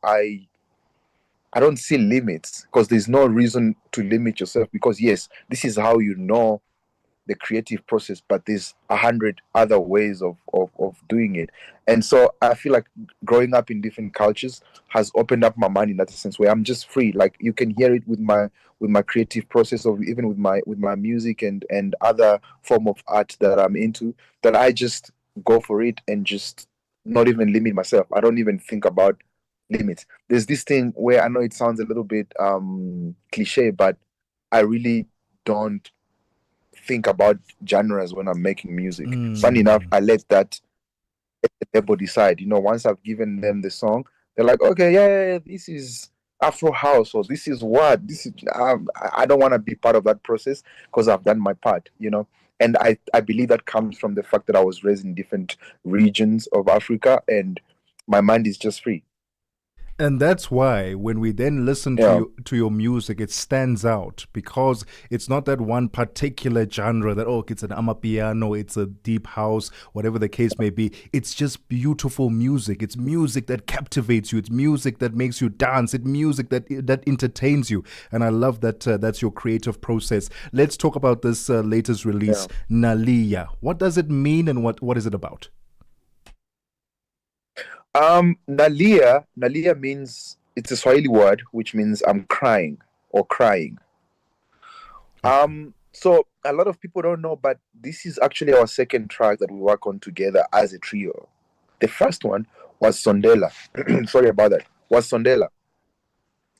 I I don't see limits because there's no reason to limit yourself because yes, this is how you know the creative process, but there's 100 other ways of doing it. And so I feel like growing up in different cultures has opened up my mind in that sense where I'm just free. Like you can hear it with my creative process of even with my music and other form of art that I'm into, that I just go for it and just not even limit myself. I don't even think about limits. There's this thing where I know it sounds a little bit cliche, but I really don't think about genres when I'm making music. Funny enough, I let the label decide. You know, once I've given them the song, they're like, okay, yeah, this is Afro house or this is what this is. I don't want to be part of that process because I've done my part. You know, and I believe that comes from the fact that I was raised in different regions of Africa and my mind is just free. And that's why when we then listen Yeah, to your music, it stands out because it's not that one particular genre that, oh, it's an amapiano, it's a deep house, whatever the case may be. It's just beautiful music. It's music that captivates you. It's music that makes you dance. It's music that entertains you. And I love that that's your creative process. Let's talk about this latest release, yeah. Nalia. What does it mean and what is it about? Nalia means it's a Swahili word which means I'm crying or crying. Okay. So a lot of people don't know, but this is actually our second track that we work on together as a trio. The first one was Sondela. Sorry about that. Was Sondela,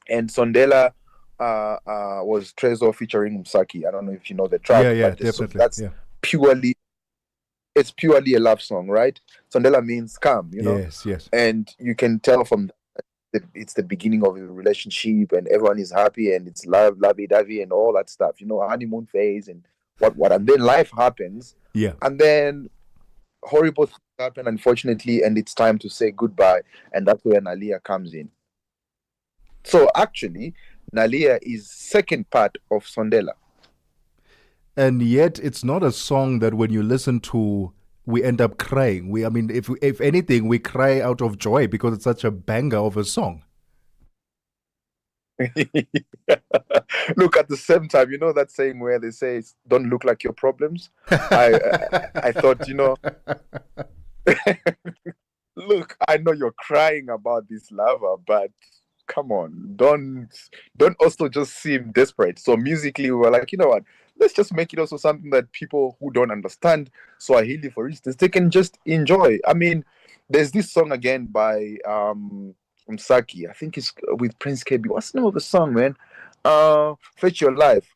and Sondela was Trezor featuring Msaki. I don't know if you know the track, Yeah, yeah, but definitely. that's Yeah. purely it's purely a love song, right? Sondela means come, you know, Yes, yes. and you can tell from it's the beginning of a relationship and everyone is happy and it's love, lovey-dovey and all that stuff, you know, honeymoon phase and what, and then life happens, Yeah. and then horrible things happen, unfortunately, and it's time to say goodbye, and that's where Nalia comes in. So actually, Nalia is second part of Sondela. And yet it's not a song that when you listen to we end up crying. I mean, if anything, we cry out of joy because it's such a banger of a song. Look, at the same time, you know that saying where they say don't look like your problems. I thought, you know, look, I know you're crying about this lover, but come on, don't also just seem desperate. So musically, we were like, you know what? Let's just make it also something that people who don't understand Swahili, for instance, they can just enjoy. I mean, there's this song again by Msaki. I think it's with Prince KB. What's the name of the song, man? Fetch Your Life.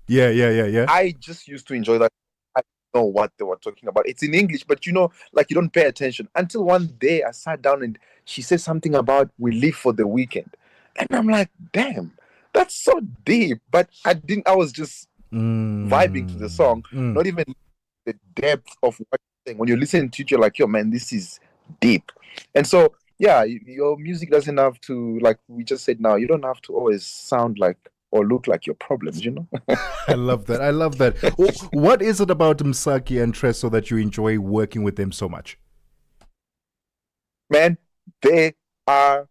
Yeah, yeah, yeah, yeah. I just used to enjoy that. I don't know what they were talking about. It's in English, but you know, like you don't pay attention until one day I sat down and she said something about we live for the weekend, and I'm like, damn, that's so deep. But I didn't. I was just vibing to the song, Mm. not even the depth of what you're saying. When you listen to it, you're like, yo, man, this is deep. And so, yeah, your music doesn't have to, like we just said now, you don't have to always sound like or look like your problems, you know? I love that. I love that. What is it about Msaki and Treso that you enjoy working with them so much? Man, they are,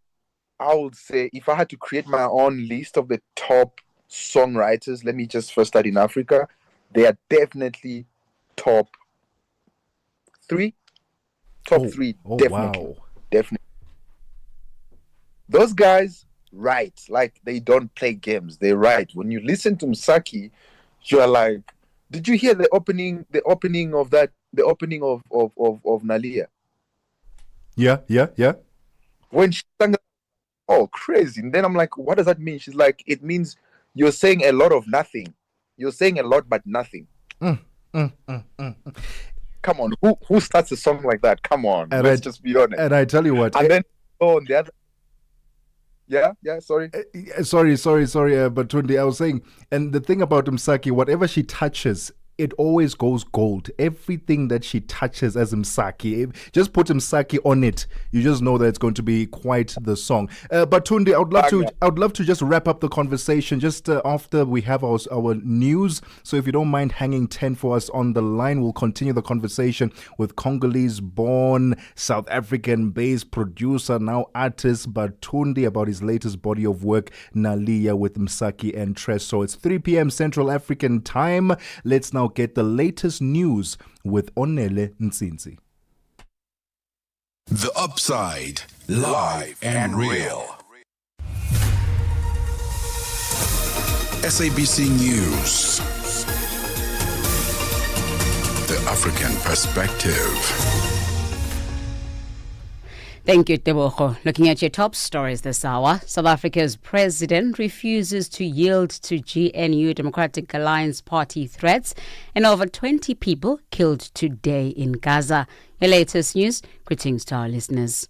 I would say, if I had to create my own list of the top songwriters, let me just first start in Africa. They are definitely top three. Top Oh, three, oh definitely. wow. Definitely. Those guys write like they don't play games. They write. When you listen to Msaki, you're like, did you hear the opening of that, the opening of Nalia? Yeah, yeah, yeah. When she sang, oh, crazy. And then I'm like, what does that mean? She's like, it means you're saying a lot of nothing. You're saying a lot, but nothing. Mm, mm. Come on, who starts a song like that? Come on, And let's just be honest. I tell you what, And then oh, on the other, yeah, yeah, sorry. sorry, but Tundi, I was saying, and the thing about Msaki, whatever she touches, it always goes gold. Everything that she touches as Msaki, just put Msaki on it. You just know that it's going to be quite the song. But Tunde, I would love to just wrap up the conversation just after we have our news. So if you don't mind hanging 10 for us on the line, we'll continue the conversation with Congolese-born, South African-based producer, now artist, Batunde, about his latest body of work, Nalia, with Msaki and Tress. So it's 3 p.m. Central African time. Let's now get the latest news with Onele Nsinzi. The Upside, live and real. SABC News. The African Perspective. Thank you, Tebogo. Looking at your top stories this hour, South Africa's president refuses to yield to GNU Democratic Alliance Party threats, and over 20 people killed today in Gaza. Your latest news, greetings to our listeners.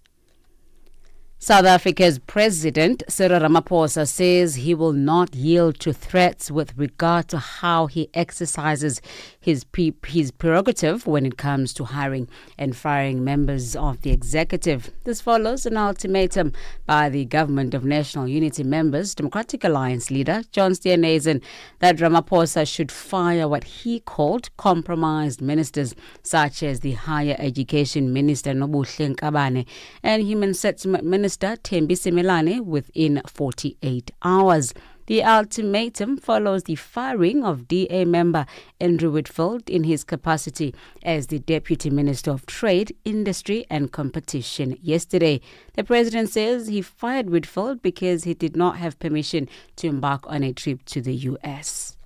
South Africa's President Cyril Ramaphosa says he will not yield to threats with regard to how he exercises his prerogative when it comes to hiring and firing members of the executive. This follows an ultimatum by the Government of National Unity members, Democratic Alliance leader John Steenhuisen, that Ramaphosa should fire what he called compromised ministers, such as the Higher Education Minister Nobuhle Nkabane and Human Settlement Minister Thembi Simelane within 48 hours. The ultimatum follows the firing of DA member Andrew Whitfield in his capacity as the Deputy Minister of Trade, Industry and Competition yesterday. The president says he fired Whitfield because he did not have permission to embark on a trip to the US.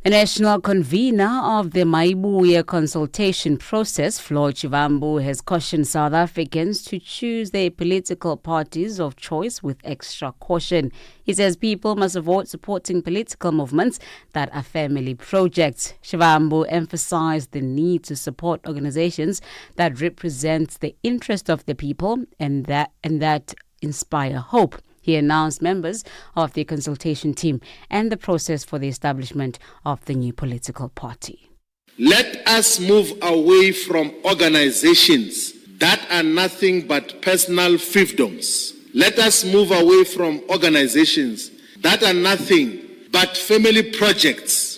The national convener of the Maibuya consultation process, Floyd Shivambu, has cautioned South Africans to choose their political parties of choice with extra caution. He says people must avoid supporting political movements that are family projects. Shivambu emphasized the need to support organizations that represent the interest of the people and that inspire hope. He announced members of the consultation team and the process for the establishment of the new political party. Let us move away from organizations that are nothing but personal fiefdoms. Let us move away from organizations that are nothing but family projects.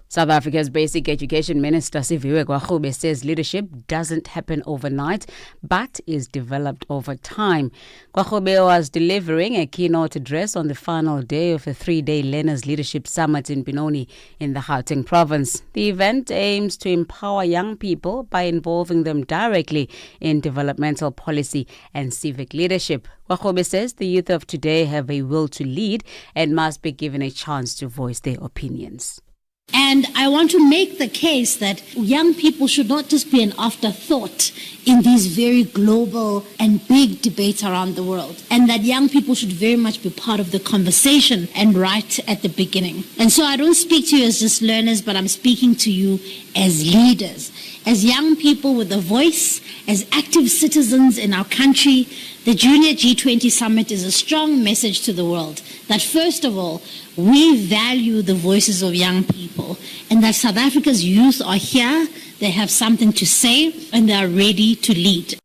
South Africa's Basic Education Minister Siviwe Gwagube says leadership doesn't happen overnight but is developed over time. Gwagube was delivering a keynote address on the final day of a 3-day Learners Leadership Summit in Benoni in the Gauteng province. The event aims to empower young people by involving them directly in developmental policy and civic leadership. Gwagube says the youth of today have a will to lead and must be given a chance to voice their opinions. And I want to make the case that young people should not just be an afterthought in these very global and big debates around the world, and that young people should very much be part of the conversation and right at the beginning. And so I don't speak to you as just learners, but I'm speaking to you as leaders, as young people with a voice, as active citizens in our country. The Junior G20 Summit is a strong message to the world that, first of all, we value the voices of young people and that South Africa's youth are here, they have something to say, and they are ready to lead.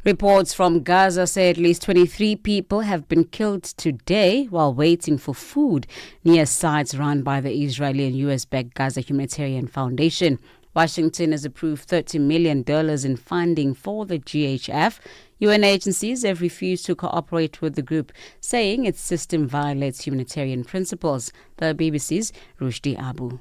Reports from Gaza say at least 23 people have been killed today while waiting for food near sites run by the Israeli and US-backed Gaza Humanitarian Foundation. Washington has approved $30 million in funding for the GHF. UN agencies have refused to cooperate with the group, saying its system violates humanitarian principles. The BBC's Rushdie Abu.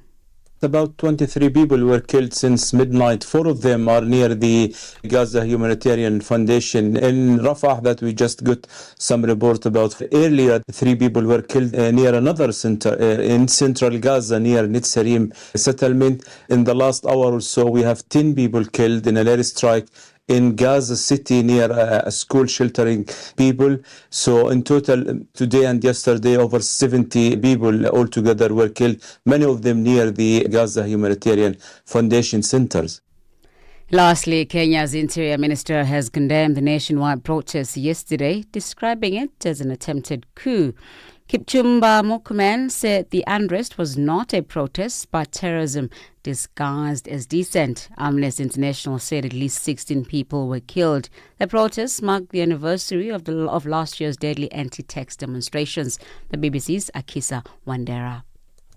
About 23 people were killed since midnight. 4 of them are near the Gaza Humanitarian Foundation in Rafah that we just got some report about. Earlier, 3 people were killed near another center in central Gaza near Netzarim settlement. In the last hour or so, we have 10 people killed in an airstrike in Gaza City near a school sheltering people. So in total, today and yesterday, over 70 people altogether were killed, many of them near the Gaza Humanitarian Foundation centers. Lastly, Kenya's Interior Minister has condemned the nationwide protests yesterday, describing it as an attempted coup. Kipchumba Murkomen said the unrest was not a protest but terrorism disguised as dissent. Amnesty International said at least 16 people were killed. The protests marked the anniversary of last year's deadly anti-tax demonstrations. The BBC's Akisa Wandera.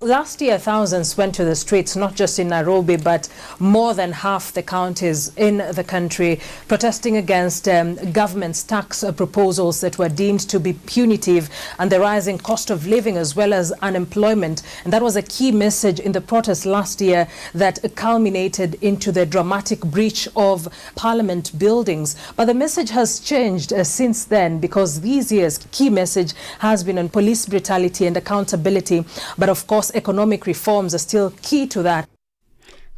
Last year, thousands went to the streets, not just in Nairobi, but more than half the counties in the country, protesting against government's tax proposals that were deemed to be punitive and the rising cost of living as well as unemployment. And that was a key message in the protest last year that culminated into the dramatic breach of parliament buildings. But the message has changed since then, because these years' key message has been on police brutality and accountability. But of course, economic reforms are still key to that.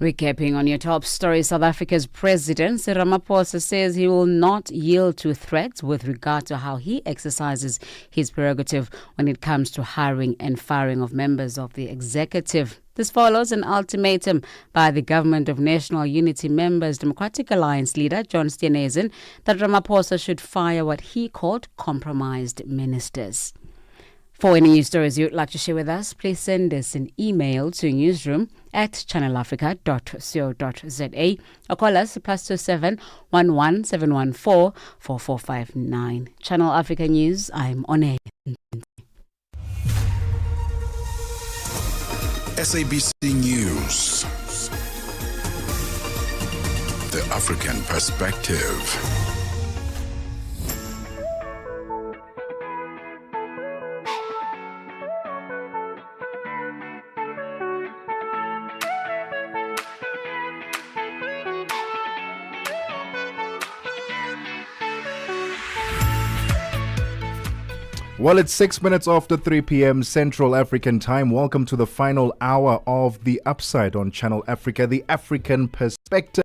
Recapping on your top story, South Africa's President Cyril Ramaphosa says he will not yield to threats with regard to how he exercises his prerogative when it comes to hiring and firing of members of the executive. This follows an ultimatum by the Government of National Unity members, Democratic Alliance leader John Steenhuisen, that Ramaphosa should fire what he called compromised ministers. For any news stories you'd like to share with us, please send us an email to newsroom@channelafrica.co.za or call us +27 11 714 4459. Channel Africa News, I'm on air. SABC News. The African Perspective. Well, it's 6 minutes after 3 p.m. Central African Time. Welcome to the final hour of The Upside on Channel Africa, the African Perspective,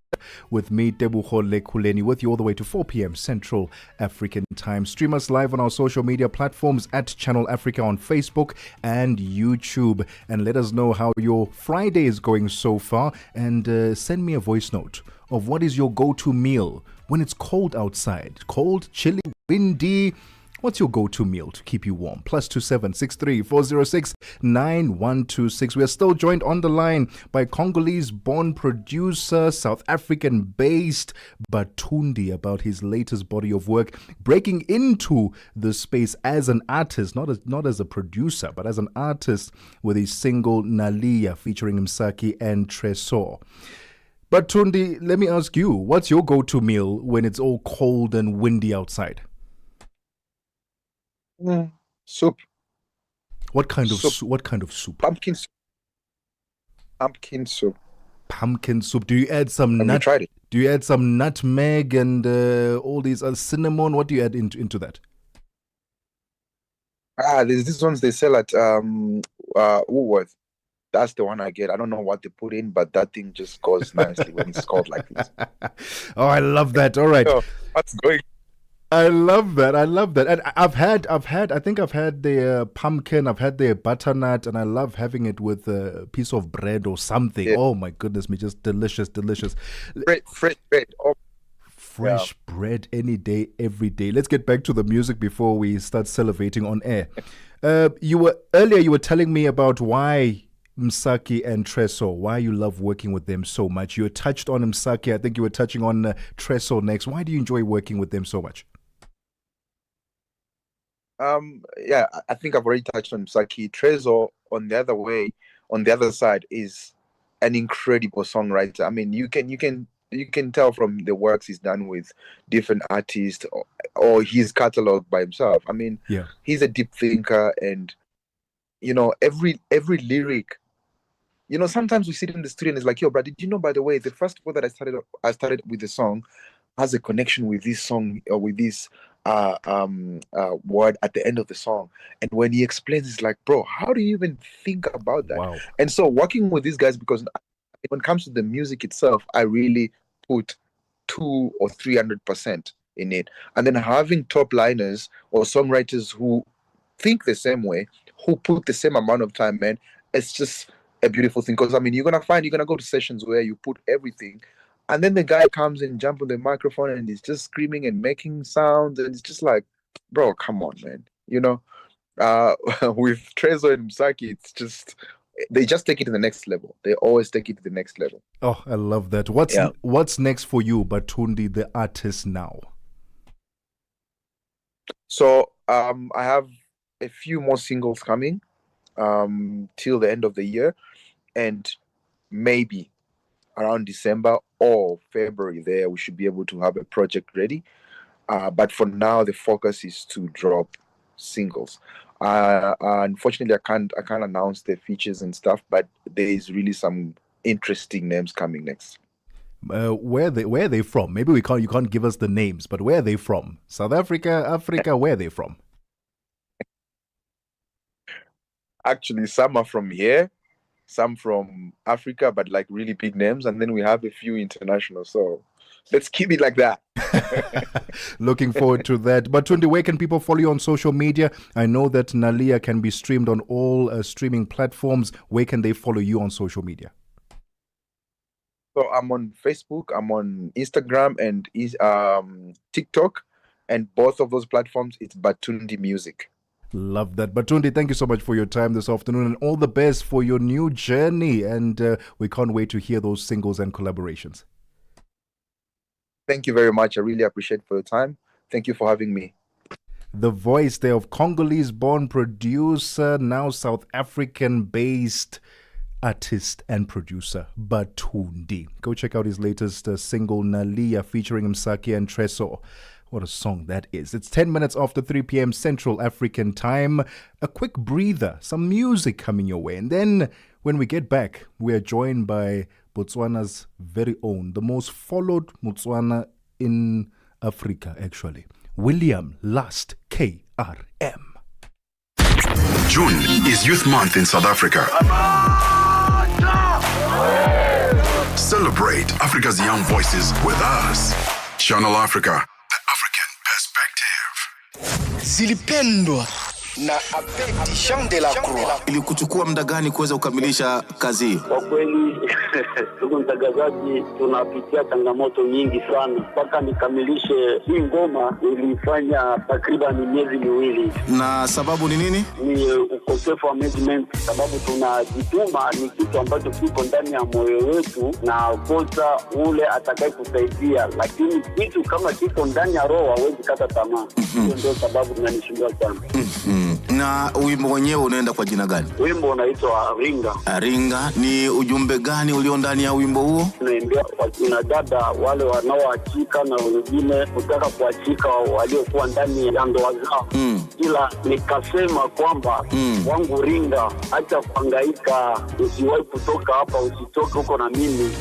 with me, Tebogo Lekuleni, with you all the way to 4 p.m. Central African Time. Stream us live on our social media platforms at Channel Africa on Facebook and YouTube. And let us know how your Friday is going so far. And send me a voice note of what is your go-to meal when it's cold outside. Cold, chilly, windy. What's your go-to meal to keep you warm? +27 63 406 9126. We are still joined on the line by Congolese-born producer, South African-based Batundi, about his latest body of work, breaking into the space as an artist, not as a producer, but as an artist, with his single Nalia featuring Msaki and Tresor. But Tundi, let me ask you, what's your go-to meal when it's all cold and windy outside? Soup. What kind of soup? What kind of soup? Pumpkin soup. Pumpkin soup. Pumpkin soup. Do you add some Have you tried it? Do you add some nutmeg and all these cinnamon? What do you add into that? There's these ones they sell at Woolworth. That's the one I get. I don't know what they put in, but that thing just goes nicely when it's cold like this. Oh, I love that. All right. What's going? I love that. And I think I've had the pumpkin, I've had the butternut, and I love having it with a piece of bread or something. Yeah. Oh my goodness me, just delicious. Fresh bread. Fresh bread any day, every day. Let's get back to the music before we start salivating on air. You were telling me about why Msaki and Tresor, why you love working with them so much. You touched on Msaki. I think you were touching on Tresor next. Why do you enjoy working with them so much? I think I've already touched on Msaki. Tresor, on the other side, is an incredible songwriter. I mean, you can tell from the works he's done with different artists or his catalog by himself. I mean, he's a deep thinker, and every lyric. Sometimes we sit in the studio and it's like, yo, bro, did you know, by the way, the first word that I started with the song has a connection with this song or with this word at the end of the song. And when he explains, it's like, bro, how do you even think about that? Wow. And so working with these guys, because when it comes to the music itself, I really put 200 or 300% in it. And then having top liners or songwriters who think the same way, who put the same amount of time, man, it's just a beautiful thing. Because, I mean, you're going to go to sessions where you put everything, and then the guy comes and jumps on the microphone and he's just screaming and making sounds, and it's just like, bro, come on, man. With Trezor and Msaki, it's just they just take it to the next level. They always take it to the next level. Oh, I love that. What's next for you, Batundi, the artist now? So I have a few more singles coming till the end of the year, and maybe around December or February there we should be able to have a project ready. But for now, the focus is to drop singles. Unfortunately, I can't announce the features and stuff, but there is really some interesting names coming next. Where are they from? Maybe you can't give us the names, but where are they from? South Africa, where are they from? Actually, some are from here, some from Africa, but like really big names, and then we have a few international. So let's keep it like that. Looking forward to that. But Tundi, where can people follow you on social media? I know that Nalia can be streamed on all streaming platforms. Where can they follow you on social media? So I'm on Facebook, I'm on Instagram and TikTok, and both of those platforms, it's Batundi Music. Love that. Batundi, thank you so much for your time this afternoon, and all the best for your new journey. And we can't wait to hear those singles and collaborations. Thank you very much. I really appreciate for your time. Thank you for having me. The voice there of Congolese-born producer, now South African-based artist and producer, Batundi. Go check out his latest single, Nalia, featuring Msaki and Trezor. What a song that is. It's 10 minutes after 3 p.m. Central African time. A quick breather, some music coming your way. And then when we get back, we are joined by Botswana's very own, the most followed Botswana in Africa, actually, William Last, KRM. June is Youth Month in South Africa. Celebrate Africa's young voices with us. Channel Africa, the African perspective. Zilipendwa na Abedi Jean de la Croix. Ilikuchukua muda gani kuweza kukamilisha kazi hii? Kwa kweli ndugu mtangazaji, tunapitia changamoto nyingi sana mpaka nikamilishe hii ngoma. Nilifanya takriban miezi miwili. Na sababu ni nini? Ni ukosefu wa management, sababu tunajituma, ni kitu ambacho kiko ndani ya moyo wetu na kosa ule atakayekusaidia, lakini kitu kama kiko ndani ya roho hawezi kata tamaa. Ndio sababu tunanishindwa sana. Na wimbo wenyewe unaenda kwa jina gani? Wimbo unaitwa Aringa. Aringa, ni ujumbe gani ulio ndani ya wimbo huo? Naendea kwa kina dada wale wanaoachika na wengine kutaka kuachika waliokuwa ndani ya ndoa zao. Ila nikasema kwamba wangu ringa, acha kuhangaika, usiwahi kutoka hapa, usitoke huko na mimi.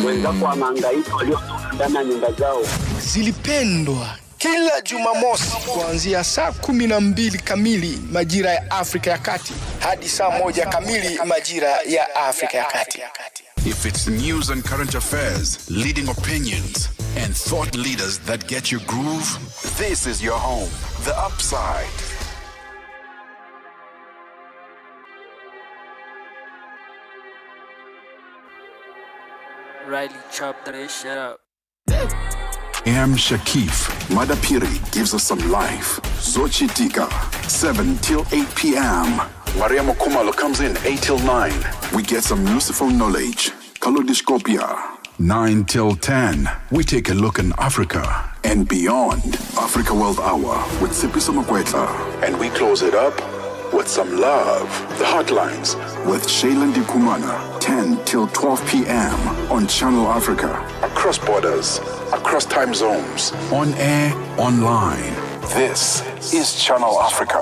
Wenzako anahangaika waliotoka ndani ya nyumba zao. Zilipendwa kila Jumamosi kuanzia saa 12 kamili majira ya Afrika ya Kati hadi saa 1 kamili majira ya Afrika ya Kati. If it's news and current affairs, leading opinions, and thought leaders that get your groove, this is your home, The Upside. Riley, chop that shit up. M. Shakif. Madapiri gives us some life. Zochi Tika, 7 till 8 p.m. Mariamo Kumalo comes in 8 till 9. We get some useful knowledge. Kalodiscopia, 9 till 10. We take a look in Africa and beyond. Africa World Hour with Sipiso Makwetla. And we close it up with some love. The Hotlines with Shailen Dikumana, 10 till 12 p.m. on Channel Africa. Across borders, across time zones, on air, online. This is Channel Africa.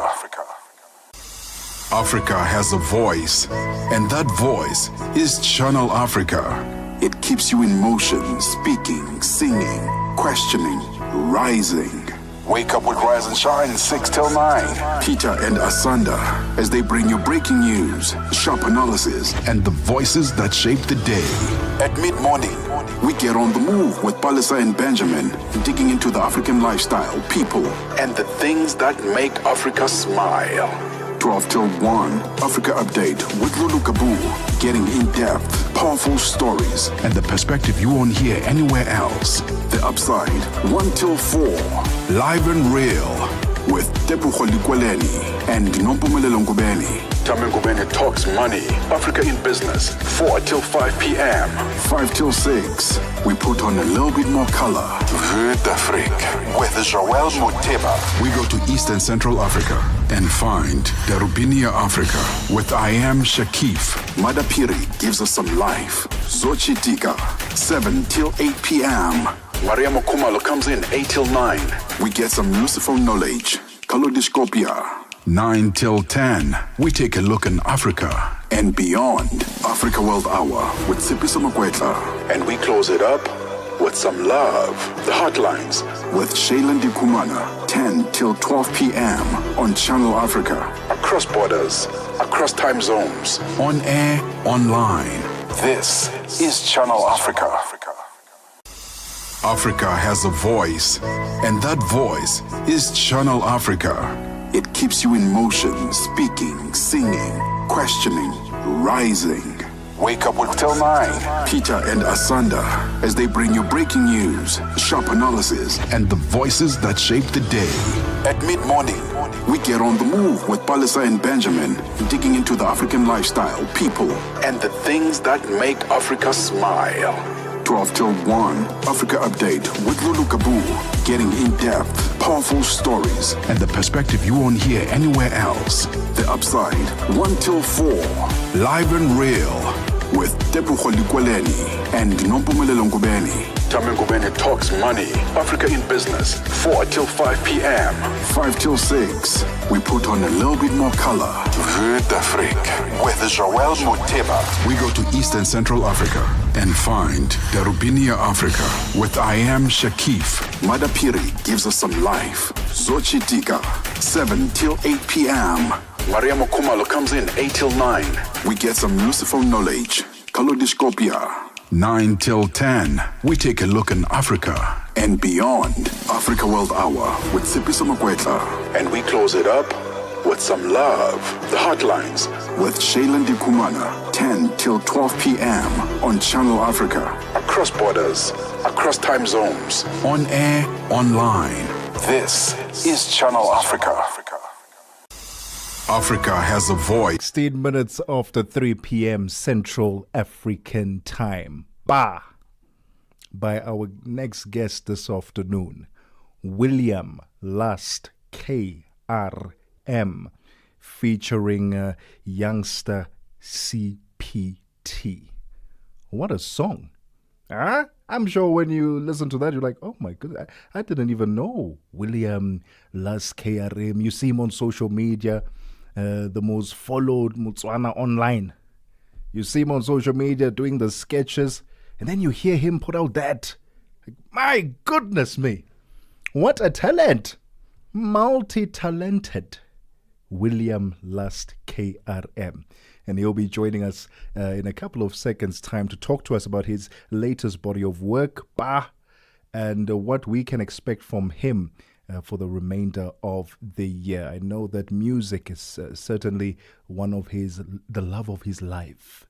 Africa has a voice, and that voice is Channel Africa. It keeps you in motion, speaking, singing, questioning, rising. Wake up with Rise and Shine 6 till 9. Peter and Asanda as they bring you breaking news, sharp analysis, and the voices that shape the day. At mid-morning, we get on the move with Palisa and Benjamin, digging into the African lifestyle, people, and the things that make Africa smile. 12 till 1, Africa Update with Lulu Kabu, getting in-depth, powerful stories, and the perspective you won't hear anywhere else. The Upside, 1 till 4, live and real. with Tebogo Lekuleni and Nompumelelo Ngubeni. Tame Ngubeni talks money, Africa in business, 4 till 5 p.m. 5 till 6, we put on a little bit more color. Vue d'Afrique with Joel Moteba. We go to East and Central Africa and find Darubinia Africa with I Am Shakif. Madapiri gives us some life. Zochitika, 7 till 8 p.m. Maria Mokumalo comes in 8 till 9. We get some useful knowledge. Kalodiscopia. 9 till 10. We take a look in Africa and beyond. Africa World Hour with Sipiso Makwetla. And we close it up with some love. The Hotlines with Shailen Dikumana. 10 till 12 p.m. on Channel Africa. Across borders, across time zones. On air, online. This is Channel Africa. Africa has a voice, and that voice is Channel Africa. It keeps you in motion, speaking, singing, questioning, rising. Wake up with Till 9. Peter and Asanda as they bring you breaking news, sharp analysis, and the voices that shape the day. At mid-morning, we get on the move with Palisa and Benjamin, digging into the African lifestyle, people, and the things that make Africa smile. 12 till 1, Africa Update with Lulu Kabu, getting in-depth, powerful stories, and the perspective you won't hear anywhere else. The Upside, 1 till 4, live and real, with Tebogo Lekuleni and Nompumelelo Ngubeni. Tame Ngubeni talks money, Africa in business, 4 till 5 p.m. 5 till 6, we put on a little bit more color. Vue d'Afrique with Joel Moteba. We go to East and Central Africa and find Darubinia Africa with I Am Shakif. Madapiri gives us some life. Zochitika, 7 till 8 p.m. Maria Mokumalo comes in 8 till 9. We get some useful knowledge. Kalodiscopia. 9 till 10, we take a look in Africa and beyond. Africa World Hour with Sipiso Makwetla. And we close it up with some love. The Hotlines with Shailen Dikumana. 10 till 12 p.m. on Channel Africa. Across borders, across time zones. On air, online. This is Channel Africa. Africa has a voice. 16 minutes after 3 p.m. Central African time. By our next guest this afternoon, William Lust KRM, featuring youngster CPT. What a song. I'm sure when you listen to that, you're like, oh my goodness, I didn't even know William Lust KRM. You see him on social media. The most followed Motswana online. You see him on social media doing the sketches, and then you hear him put out that. My goodness me. What a talent. Multi-talented William Lust KRM. And he'll be joining us in a couple of seconds' time to talk to us about his latest body of work, and what we can expect from him for the remainder of the year. I know that music is certainly one of the love of his life.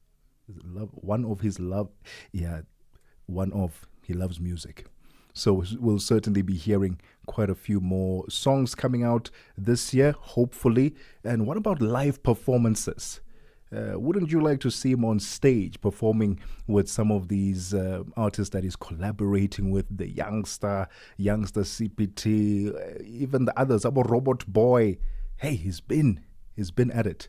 He loves music. So we'll certainly be hearing quite a few more songs coming out this year, hopefully. And what about live performances? Wouldn't you like to see him on stage performing with some of these artists that he's collaborating with, the youngster CPT, even the others, about Robot Boy? Hey, he's been at it,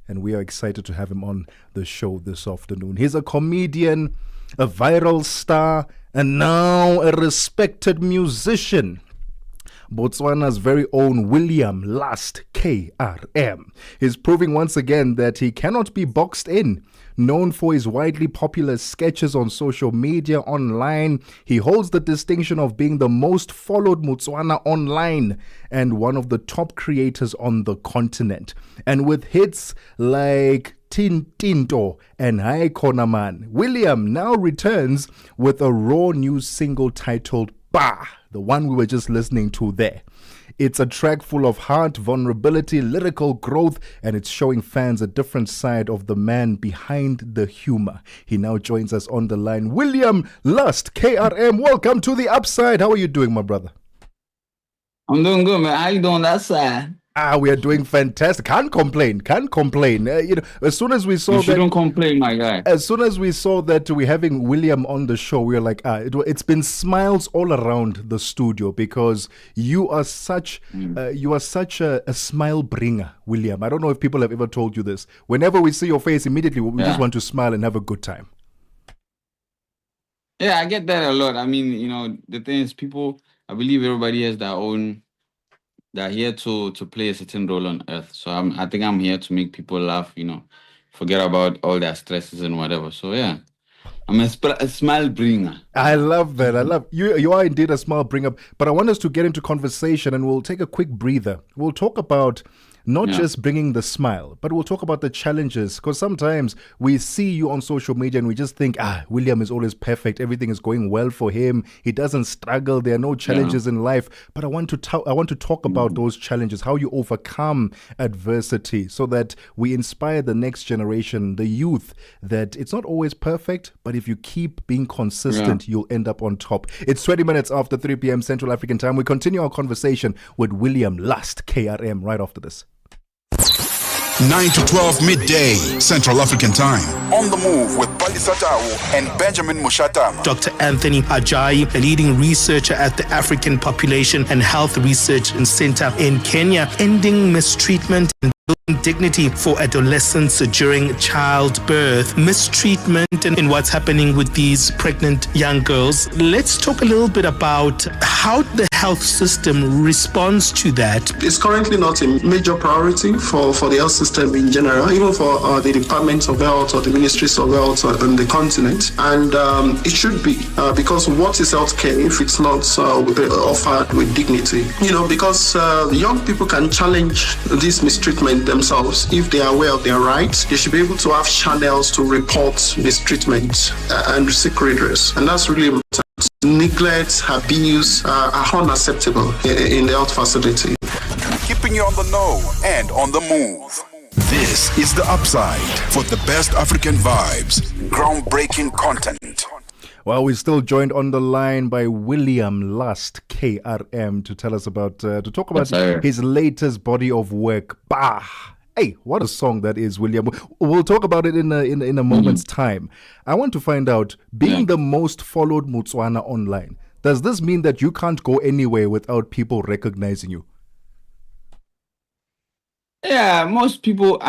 and we are excited to have him on the show this afternoon. He's a comedian, a viral star, and now a respected musician. Botswana's very own William Lust KRM is proving once again that he cannot be boxed in. Known for his widely popular sketches on social media online, he holds the distinction of being the most followed Motswana online and one of the top creators on the continent. And with hits like Tinto and Hai Khona Man, William now returns with a raw new single titled Bah, the one we were just listening to there. It's a track full of heart, vulnerability, lyrical growth, and it's showing fans a different side of the man behind the humor. He now joins us on the line. William Lust, KRM, welcome to The Upside. How are you doing, my brother? I'm doing good, man. How you doing that side? We are doing fantastic. Can't complain. Can't complain. As soon as we saw You that, shouldn't complain, my guy. as soon as we saw that we're having William on the show, we were like, it's been smiles all around the studio because you are such a smile bringer, William. I don't know if people have ever told you this. Whenever we see your face, immediately we just want to smile and have a good time. Yeah, I get that a lot. I mean, the thing is, I believe everybody has they're here to play a certain role on earth. So I think I'm here to make people laugh, forget about all their stresses and whatever. So yeah, I'm a smile bringer. I love that. I love you. You are indeed a smile bringer. But I want us to get into conversation and we'll take a quick breather. We'll talk about not just bringing the smile, but we'll talk about the challenges. Because sometimes we see you on social media and we just think, William is always perfect. Everything is going well for him. He doesn't struggle. There are no challenges in life. But I want to talk about those challenges, how you overcome adversity so that we inspire the next generation, the youth, that it's not always perfect, but if you keep being consistent, you'll end up on top. It's 20 minutes after 3 p.m. Central African time. We continue our conversation with William Lust, KRM, right after this. 9 to 12 midday Central African time. On the move with Palisa Tau and Benjamin Mushatama. Dr. Anthony Ajayi, a leading researcher at the African Population and Health Research Center in Kenya, ending mistreatment and building dignity for adolescents during childbirth, mistreatment and what's happening with these pregnant young girls. Let's talk a little bit about how the health system responds to that. It's currently not a major priority for the health system in general, even for the Department of Health or the Ministries of Health on the continent. And it should be, because what is healthcare if it's not offered with dignity? Because young people can challenge this mistreatment themselves. If they are aware of their rights, they should be able to have channels to report mistreatment and seek redress. And that's really important. Neglect, abuse are unacceptable in the health facility. Keeping you on the know and on the move. This is The Upside for the best African vibes. Groundbreaking content. Well, we're still joined on the line by William Lust, KRM, to tell us about, to talk about his latest body of work. Bah! Hey, what a song that is, William. We'll talk about it in a moment's time. I want to find out, being the most followed Motswana online, does this mean that you can't go anywhere without people recognizing you? Yeah, most people,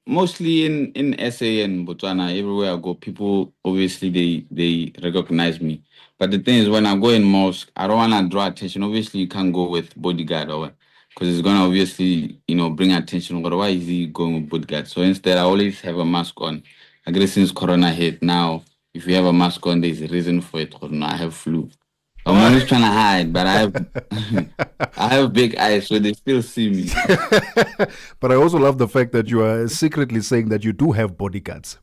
mostly in SA and Botswana, everywhere I go, people, obviously, they recognize me. But the thing is, when I go in mosque, I don't want to draw attention. Obviously, you can't go with bodyguard or because it's going to obviously, bring attention. But why is he going with bodyguard? So instead, I always have a mask on. I guess since Corona hit now, if you have a mask on, there's a reason for it. I have flu. I'm always trying to hide, but I have big eyes, so they still see me. But I also love the fact that you are secretly saying that you do have bodyguards.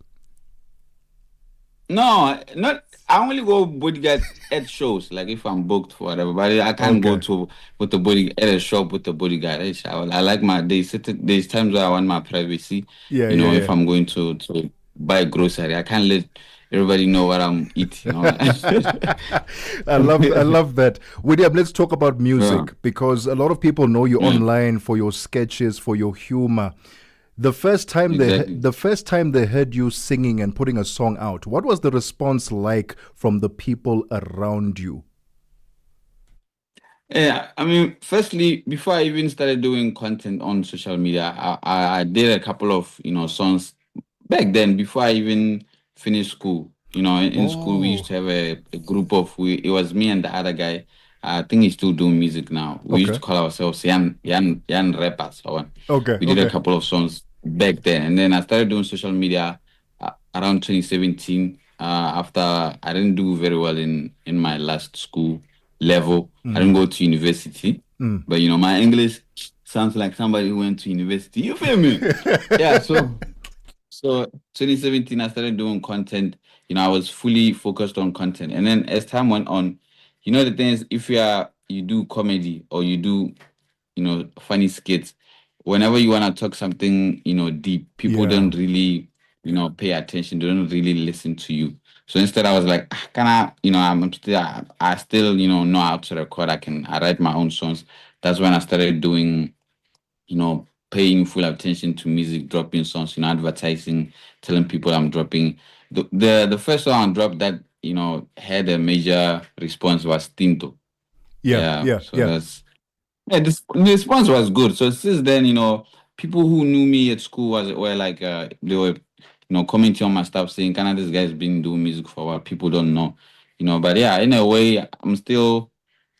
No, not. I only go bodyguard at shows, like if I'm booked for whatever. But I can't go with the body at a shop with the bodyguard. I like there's times where I want my privacy. If I'm going to buy grocery, I can't let everybody know what I'm eating. I love that. William, let's talk about music because a lot of people know you online for your sketches, for your humor. The first time they heard you singing and putting a song out, what was the response like from the people around you? Yeah, firstly, before I even started doing content on social media, I did a couple of songs back then before I even finished school. In school we used to have a group of it was me and the other guy. I think he's still doing music now. We used to call ourselves young rappers. We did a couple of songs back then, and then I started doing social media around 2017. After I didn't do very well in my last school level, I didn't go to university. But my English sounds like somebody who went to university. You feel me? Yeah. So 2017, I started doing content. I was fully focused on content, and then as time went on, the thing is, if you do comedy or you do, funny skits, whenever you want to talk something, deep, people don't really, pay attention. They don't really listen to you. So instead, I was like, can I, I still, know how to record. I write my own songs. That's when I started doing, paying full attention to music, dropping songs, advertising, telling people I'm dropping. The first song I dropped that, had a major response was Tinto. So that's, the response was good. So since then, people who knew me at school were like, they were, commenting on my stuff saying, Canada, this guy's been doing music for a while. People don't know, but yeah, in a way, I'm still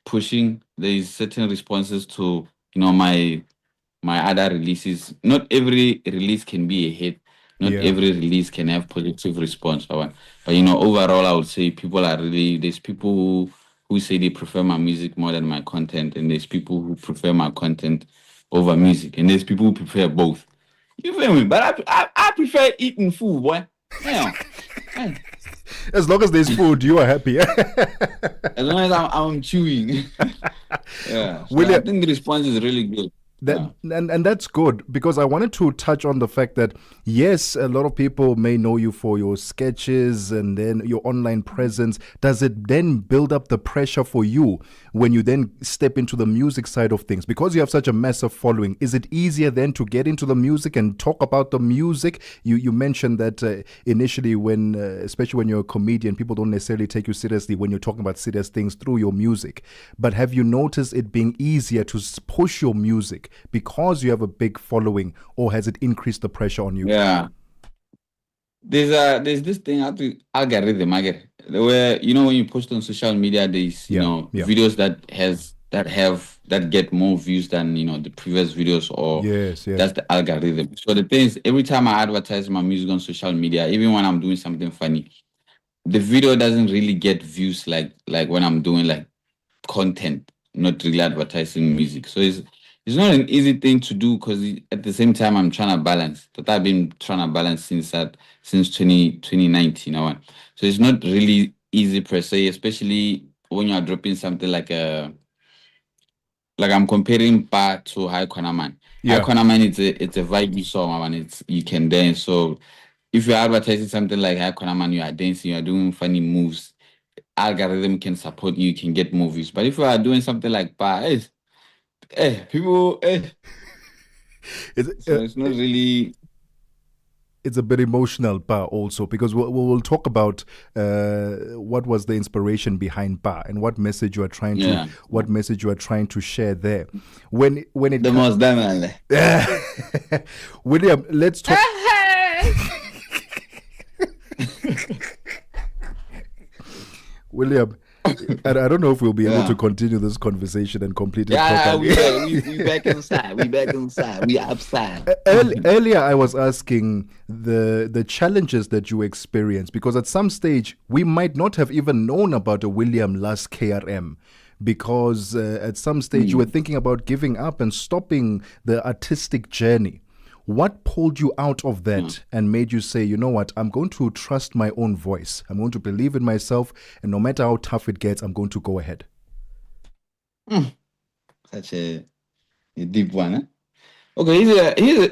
pushing. There's certain responses to, my other releases. Not every release can be a hit. Not every release can have positive response. But overall, I would say there's people who say they prefer my music more than my content, and there's people who prefer my content over music, and there's people who prefer both. You feel me? But I prefer eating food, boy. Yeah. As long as there's food, you are happy. As long as I'm chewing. Yeah. So I think the response is really good. And that's good, because I wanted to touch on the fact that, yes, a lot of people may know you for your sketches and then your online presence. Does it then build up the pressure for you when you then step into the music side of things? Because you have such a massive following, is it easier then to get into the music and talk about the music? You mentioned that initially, when especially when you're a comedian, people don't necessarily take you seriously when you're talking about serious things through your music. But have you noticed it being easier to push your music because you have a big following, or has it increased the pressure on you? Yeah. There's this thing, algorithm, where, when you post on social media, there's, videos that get more views than, the previous videos, or that's the algorithm. So the thing is, every time I advertise my music on social media, even when I'm doing something funny, the video doesn't really get views like when I'm doing like content, not really advertising music. So it's not an easy thing to do, because at the same time I'm trying to balance. That I've been trying to balance since 2019. So it's not really easy per se, especially when you're dropping something like I'm comparing Pa to High Konaman. High Konaman, it's a vibe song, and you can dance. So if you're advertising something like High Konaman, you are dancing, you are doing funny moves, algorithm can support you, can get more views. But if you are doing something like Pa, people, so it's not really. It's a bit emotional, Pa, also, because we'll talk about what was the inspiration behind Pa and what message you are trying to share there. When it the most damn. William, let's talk. William, I don't know if we'll be able to continue this conversation and complete it properly. We back inside. We back inside. We outside. Earlier, I was asking the challenges that you experience, because at some stage, we might not have even known about a William last KRM, because at some stage you were thinking about giving up and stopping the artistic journey. What pulled you out of that and made you say, you know what, I'm going to trust my own voice. I'm going to believe in myself, and no matter how tough it gets, I'm going to go ahead? Such a deep one, eh? Okay,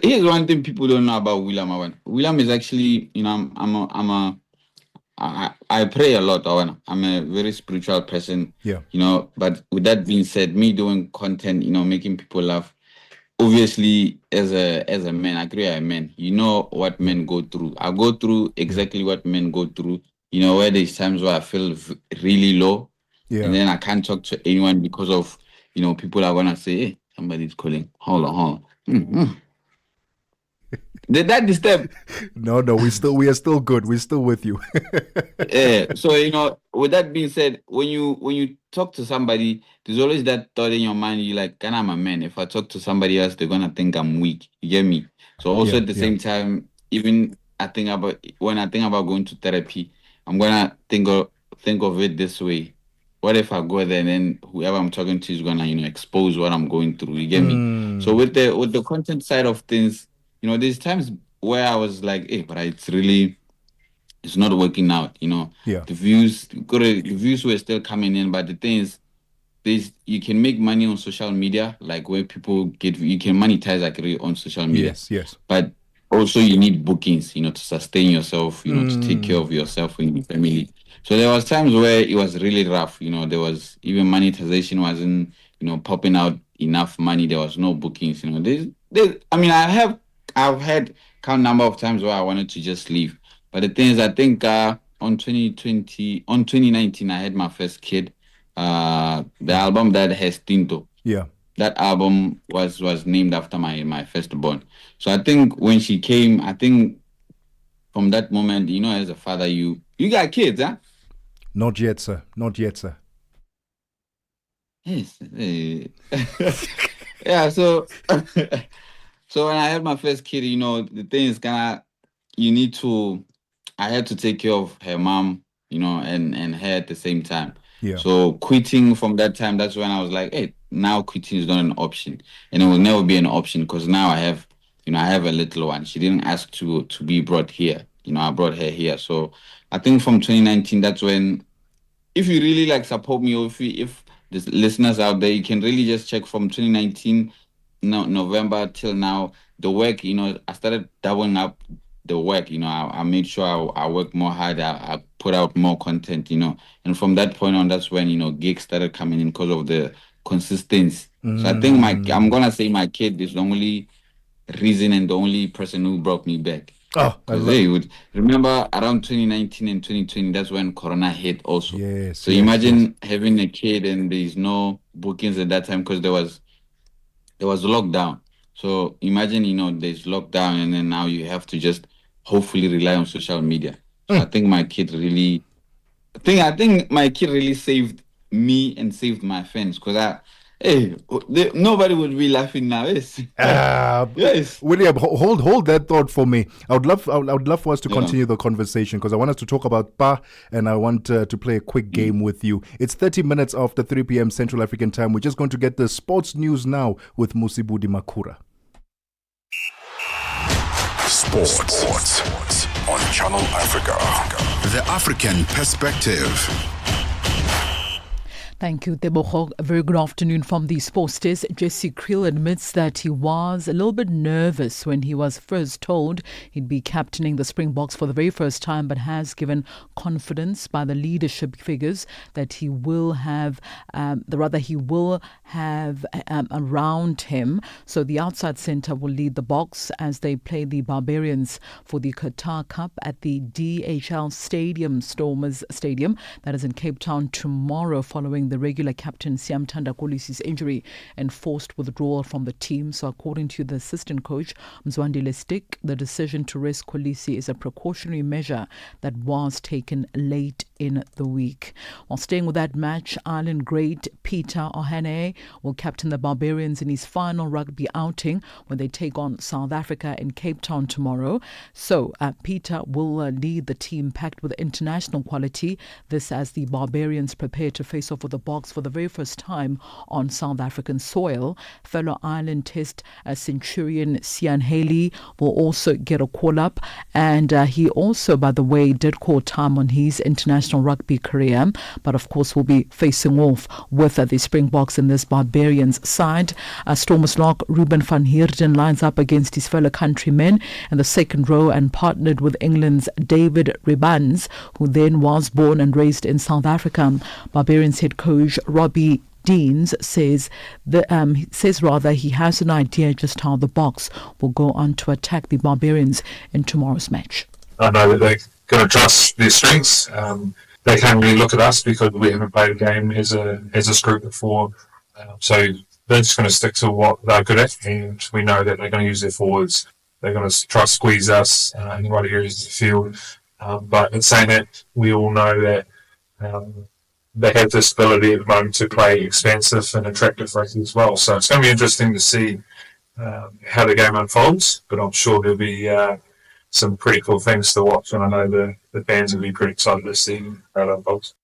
here's one thing people don't know about William. William is actually, I pray a lot. I'm a very spiritual person. But with that being said, me doing content, making people laugh, obviously, as a man, I agree, I'm a man. You know what men go through. I go through exactly what men go through. Where there's times where I feel really low, and then I can't talk to anyone because of, people are gonna say, hey, somebody's calling. Hold on. Did that disturb? No, we are still good. We're still with you. Yeah. So with that being said, when you talk to somebody, there's always that thought in your mind. You're like, "Can I'm a man? If I talk to somebody else, they're gonna think I'm weak." You get me? So also at the same time, even when I think about going to therapy, I'm gonna think of it this way. What if I go there and then whoever I'm talking to is gonna expose what I'm going through? You get me? So with the content side of things, there's times where I was like, hey, but it's not working out, The views were still coming in, but the thing is, you can make money on social media, like where people you can monetize on social media. Yes. But also you need bookings, to sustain yourself, to take care of yourself and your family. So there was times where it was really rough. There was even monetization wasn't, popping out enough money. There was no bookings. I mean, I've had count number of times where I wanted to just leave. But the thing is, I think on 2019, I had my first kid. The album that has Tinto. Yeah. That album was named after my firstborn. So I think when she came, I think from that moment, as a father, you got kids, huh? Not yet, sir. Not yet, sir. Yes. Yeah. So so when I had my first kid, the thing is I had to take care of her mom, and her at the same time. Yeah. So quitting from that time, that's when I was like, hey, now quitting is not an option. And it will never be an option because now I have a little one. She didn't ask to be brought here. I brought her here. So I think from 2019, that's when, if you really support me, or if the listeners out there, you can really just check from 2019, November till now, the work, I started doubling up the work. I made sure I work more hard. I put out more content, and from that point on, that's when, gigs started coming in because of the consistency. So I think I'm going to say my kid is the only reason and the only person who brought me back. Oh, because they would remember around 2019 and 2020, that's when Corona hit also. Yes. So imagine having a kid and there's no bookings at that time because there was lockdown. So imagine, there's lockdown and then now you have to just hopefully rely on social media. So I think my kid really, I think my kid really saved me and saved my fans because nobody would be laughing now. Yes. Yes. William, hold that thought for me. I would love for us to continue the conversation because I want us to talk about Pa and I want to play a quick game with you. It's 30 minutes after 3 p.m. Central African time. We're just going to get the sports news now with Musibudi Makura. Sports on Channel Africa. The African perspective. Thank you, Tebogo. A very good afternoon from the Sports Desk. Jesse Kriel admits that he was a little bit nervous when he was first told he'd be captaining the Springboks for the very first time, but has given confidence by the leadership figures that he will have, around him. So the outside centre will lead the Boks as they play the Barbarians for the Qatar Cup at the DHL Stadium, Stormers Stadium, that is in Cape Town tomorrow, following the regular captain Siamthanda Kolisi's injury and forced withdrawal from the team. So according to the assistant coach Mzwandile Stick, the decision to rest Kolisi is a precautionary measure that was taken late in the week. While staying with that match, Ireland great Peter O'Haney will captain the Barbarians in his final rugby outing when they take on South Africa in Cape Town tomorrow. So Peter will lead the team packed with international quality. This as the Barbarians prepare to face off with the Boks for the very first time on South African soil. Fellow Ireland Test centurion Cian Haley will also get a call-up, and he also, by the way, did call time on his international rugby career, but of course will be facing off with the Springboks in this Barbarians side. Stormers lock Ruben van Heerden lines up against his fellow countrymen in the second row and partnered with England's David Rebans, who then was born and raised in South Africa. Barbarians head coach Robbie Deans says he has an idea just how the Boks will go on to attack the Barbarians in tomorrow's match. I know that they're going to trust their strengths. They can't really look at us because we haven't played a game as a group before. So they're just going to stick to what they're good at, and we know that they're going to use their forwards. They're going to try to squeeze us in the right areas of the field. But in saying that, we all know that they have this ability at the moment to play expansive and attractive rugby as well. So it's going to be interesting to see how the game unfolds, but I'm sure there'll be some pretty cool things to watch, and I know the fans will be pretty excited to see how it unfolds.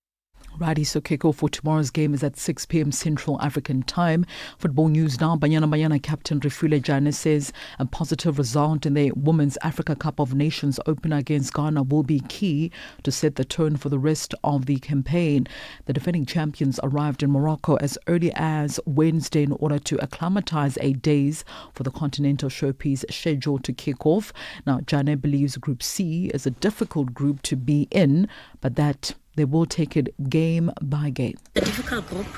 Righty, so kick-off for tomorrow's game is at 6 p.m. Central African Time. Football news now. Banyana captain Refule Jane says a positive result in the Women's Africa Cup of Nations opener against Ghana will be key to set the tone for the rest of the campaign. The defending champions arrived in Morocco as early as Wednesday in order to acclimatise 8 days for the continental showpiece scheduled to kick off. Now, Jane believes Group C is a difficult group to be in, but that they will take it game by game. A difficult group.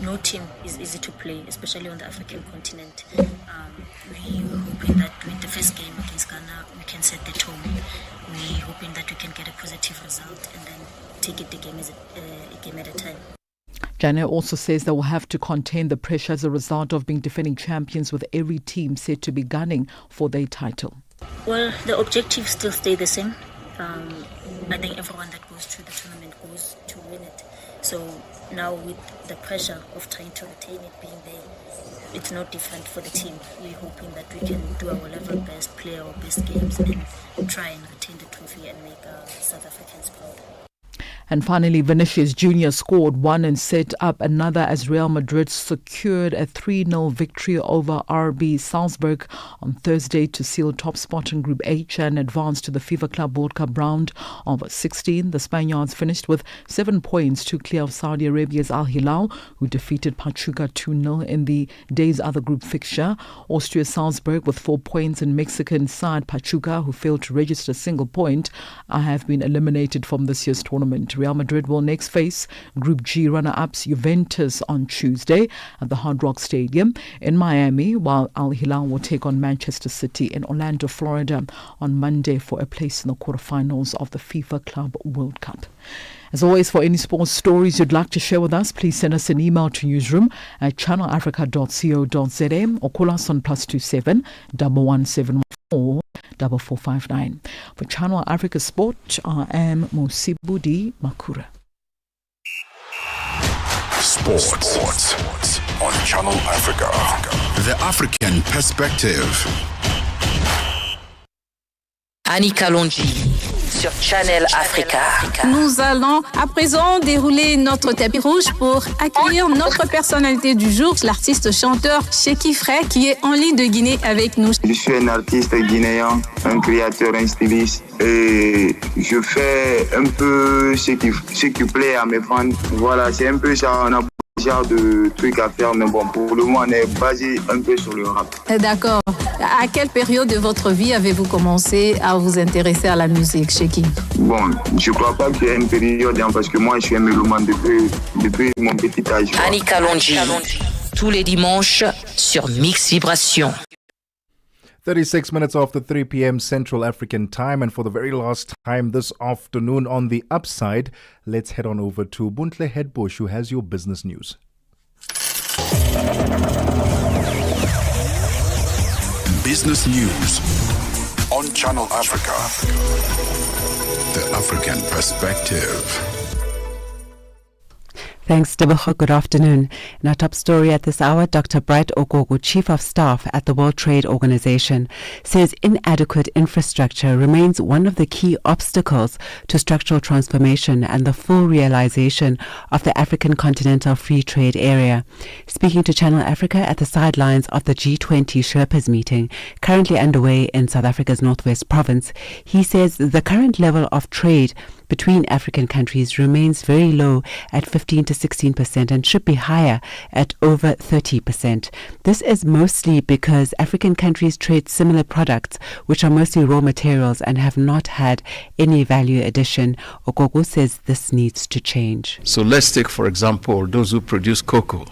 No team is easy to play, especially on the African continent. We're hoping that with the first game against Ghana, we can set the tone. We're hoping that we can get a positive result and then take it a game at a time. Jane also says they will have to contain the pressure as a result of being defending champions, with every team said to be gunning for their title. Well, the objectives still stay the same. I think everyone that goes through the tournament goes to win it. So now with the pressure of trying to retain it being there, it's not different for the team. We're hoping that we can do our level best, play our best games, and try and retain the trophy and make South Africans proud. And finally, Vinicius Jr. scored one and set up another as Real Madrid secured a 3-0 victory over RB Salzburg on Thursday to seal top spot in Group H and advance to the FIFA Club World Cup round of 16. The Spaniards finished with 7 points to clear of Saudi Arabia's Al Hilal, who defeated Pachuca 2-0 in the day's other group fixture. Austria Salzburg with 4 points, and Mexican side Pachuca, who failed to register a single point, have been eliminated from this year's tournament. Real Madrid will next face Group G runner-ups Juventus on Tuesday at the Hard Rock Stadium in Miami, while Al Hilal will take on Manchester City in Orlando, Florida on Monday for a place in the quarterfinals of the FIFA Club World Cup. As always, for any sports stories you'd like to share with us, please send us an email to newsroom@channelafrica.co.za or call us on +27 1174 4459. For Channel Africa Sport, I am Mosibudi Makura. Sports on Channel Africa. The African Perspective. Annie Kalonji sur Channel Africa. Nous allons à présent dérouler notre tapis rouge pour accueillir notre personnalité du jour, l'artiste chanteur Sheki Frey, qui est en ligne de Guinée avec nous. Je suis un artiste guinéen, un créateur, un styliste, et je fais un peu ce qui plaît à mes fans. Voilà, c'est un peu ça, on a genre de trucs à faire, mais bon, pour le moment, on est basé un peu sur le rap. D'accord. À quelle période de votre vie avez-vous commencé à vous intéresser à la musique, Sheki? Bon, je crois pas qu'il y ait une période, parce que moi, je suis un mélomane depuis mon petit âge. Annie Kalonji, tous les dimanches sur Mix Vibration. 36 minutes after 3 p.m. Central African Time, and for the very last time this afternoon on the upside, let's head on over to Buntle Headbush, who has your business news. Business news on Channel Africa. The African Perspective. Thanks, Tebogo. Good afternoon. In our top story at this hour, Dr. Bright Ogogo, Chief of Staff at the World Trade Organization, says inadequate infrastructure remains one of the key obstacles to structural transformation and the full realization of the African Continental Free Trade Area. Speaking to Channel Africa at the sidelines of the G20 Sherpas meeting, currently underway in South Africa's Northwest Province, he says the current level of trade between African countries remains very low at 15 to 16% and should be higher at over 30%. This is mostly because African countries trade similar products, which are mostly raw materials and have not had any value addition. Ogogo says this needs to change. So let's take, for example, those who produce cocoa.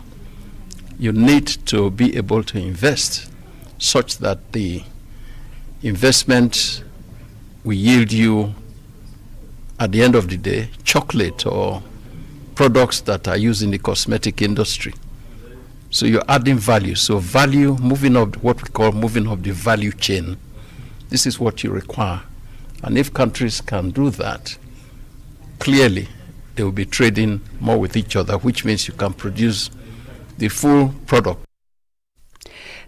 You need to be able to invest such that the investment will yield you, at the end of the day, chocolate or products that are used in the cosmetic industry. So you're adding value. So value, moving up, what we call moving up the value chain. This is what you require. And if countries can do that, clearly they will be trading more with each other, which means you can produce the full product.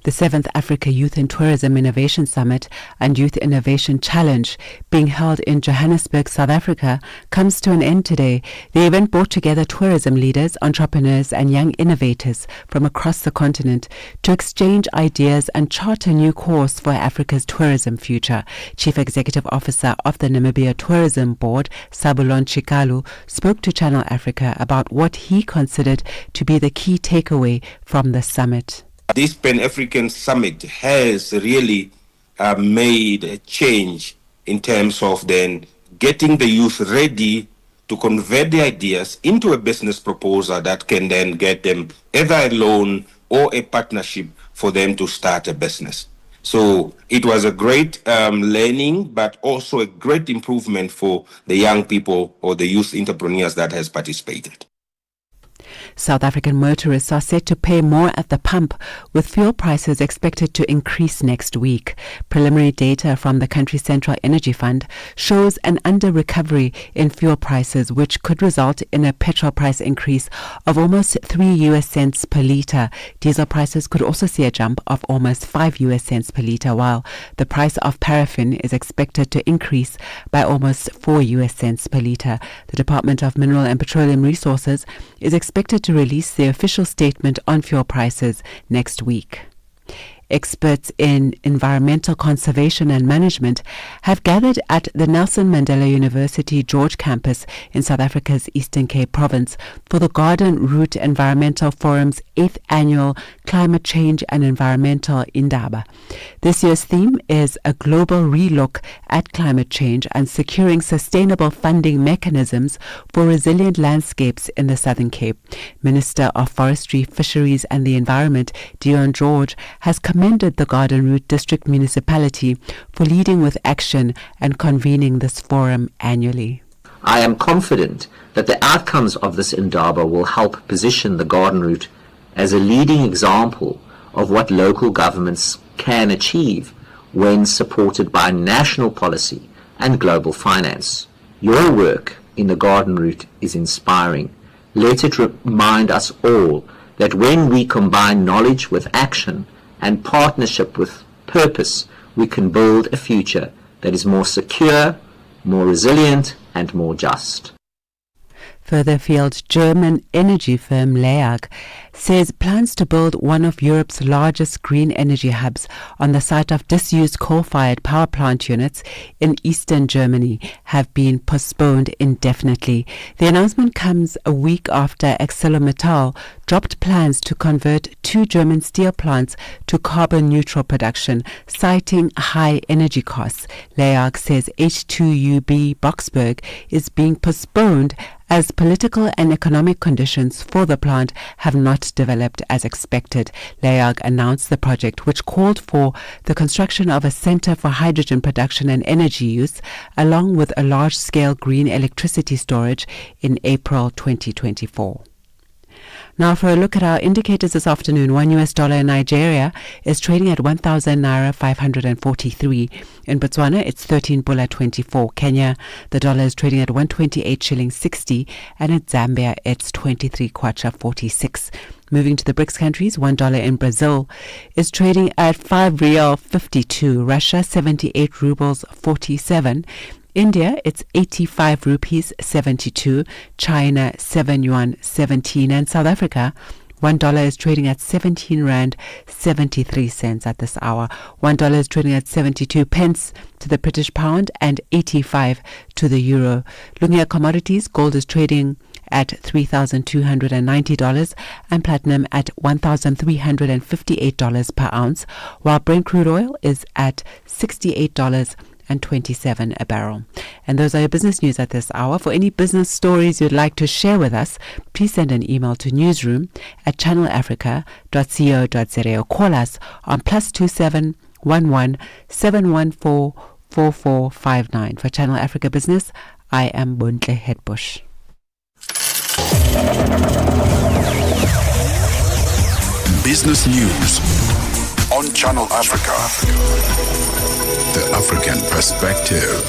The 7th Africa Youth and Tourism Innovation Summit and Youth Innovation Challenge, being held in Johannesburg, South Africa, comes to an end today. The event brought together tourism leaders, entrepreneurs and young innovators from across the continent to exchange ideas and chart a new course for Africa's tourism future. Chief Executive Officer of the Namibia Tourism Board, Sabulon Chikalu, spoke to Channel Africa about what he considered to be the key takeaway from the summit. This Pan-African Summit has really made a change in terms of then getting the youth ready to convert the ideas into a business proposal that can then get them either a loan or a partnership for them to start a business. So it was a great learning, but also a great improvement for the young people or the youth entrepreneurs that has participated. South African motorists are set to pay more at the pump, with fuel prices expected to increase next week. Preliminary data from the country's Central Energy Fund shows an under-recovery in fuel prices, which could result in a petrol price increase of almost 3 US cents per litre. Diesel prices could also see a jump of almost 5 US cents per litre, while the price of paraffin is expected to increase by almost 4 US cents per litre. The Department of Mineral and Petroleum Resources is expected to release the official statement on fuel prices next week. Experts in environmental conservation and management have gathered at the Nelson Mandela University George campus in South Africa's Eastern Cape province for the Garden Route Environmental Forum's 8th annual Climate Change and Environmental Indaba. This year's theme is a global relook at climate change and securing sustainable funding mechanisms for resilient landscapes in the Southern Cape. Minister of Forestry, Fisheries and the Environment, Dion George, has commended the Garden Route District Municipality for leading with action and convening this forum annually. I am confident that the outcomes of this Indaba will help position the Garden Route as a leading example of what local governments can achieve when supported by national policy and global finance. Your work in the Garden Route is inspiring. Let it remind us all that when we combine knowledge with action and partnership with purpose, we can build a future that is more secure, more resilient, and more just. Further afield, German energy firm LEAG says plans to build one of Europe's largest green energy hubs on the site of disused coal-fired power plant units in eastern Germany have been postponed indefinitely. The announcement comes a week after ArcelorMittal dropped plans to convert 2 German steel plants to carbon-neutral production, citing high energy costs. LEAG says H2UB Boxberg is being postponed as political and economic conditions for the plant have not developed as expected. LEAG announced the project, which called for the construction of a center for hydrogen production and energy use, along with a large-scale green electricity storage in April 2024. Now for a look at our indicators this afternoon. $1 in Nigeria is trading at 1,000 naira 543. In Botswana, it's 13 pula 24. Kenya, the dollar is trading at 128 shillings 60, and in Zambia, it's 23 kwacha 46. Moving to the BRICS countries, $1 in Brazil is trading at 5 real 52. Russia, 78 rubles 47. India, it's 85 rupees 72, China 7 yuan 17, and South Africa, $1 is trading at 17 rand 73 cents at this hour. $1 is trading at 72 pence to the British pound and 85 to the euro. Looking at commodities, gold is trading at $3,290 and platinum at $1,358 per ounce, while Brent crude oil is at $68.27 a barrel. And those are your business news at this hour. For any business stories you'd like to share with us, please send an email to newsroom@channelafrica.co.za or call us on +27 11 714 4459. For Channel Africa Business, I am Bontle Hedbush. Business News on Channel Africa. The African Perspective.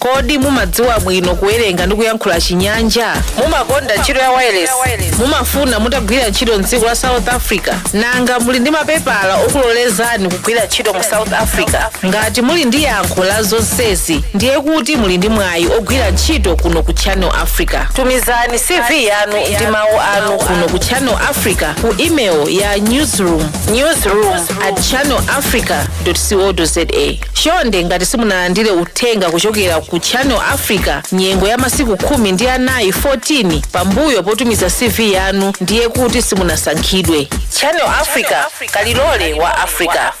kodi mumadziwa bwino kuwerenga ndi kuyankhula chinyanja? Mumakonda ntchito ya wireless? Mumafuna mutagwira ntchito mdziko la South Africa? Nanga muli ndi mapepala okulolezani kugwira ntchito mu South Africa? Ngati muli ndi yankho la zonsezi, ndiye kuti muli ndi mwayi ogwira ntchito kuno ku Channel Africa. Tumizani CV yanu ndi mawu anu kuno ku Channel Africa ku email ya newsroom@channelafrica.co.za. Chonde ngati simunalandire uthenga kuchokera ku Channel Africa nyengo ya masiku 14 pambuyo potumiza CV yanu, ndiye kuti simunasankhidwe. Channel Africa, kalilole wa Africa.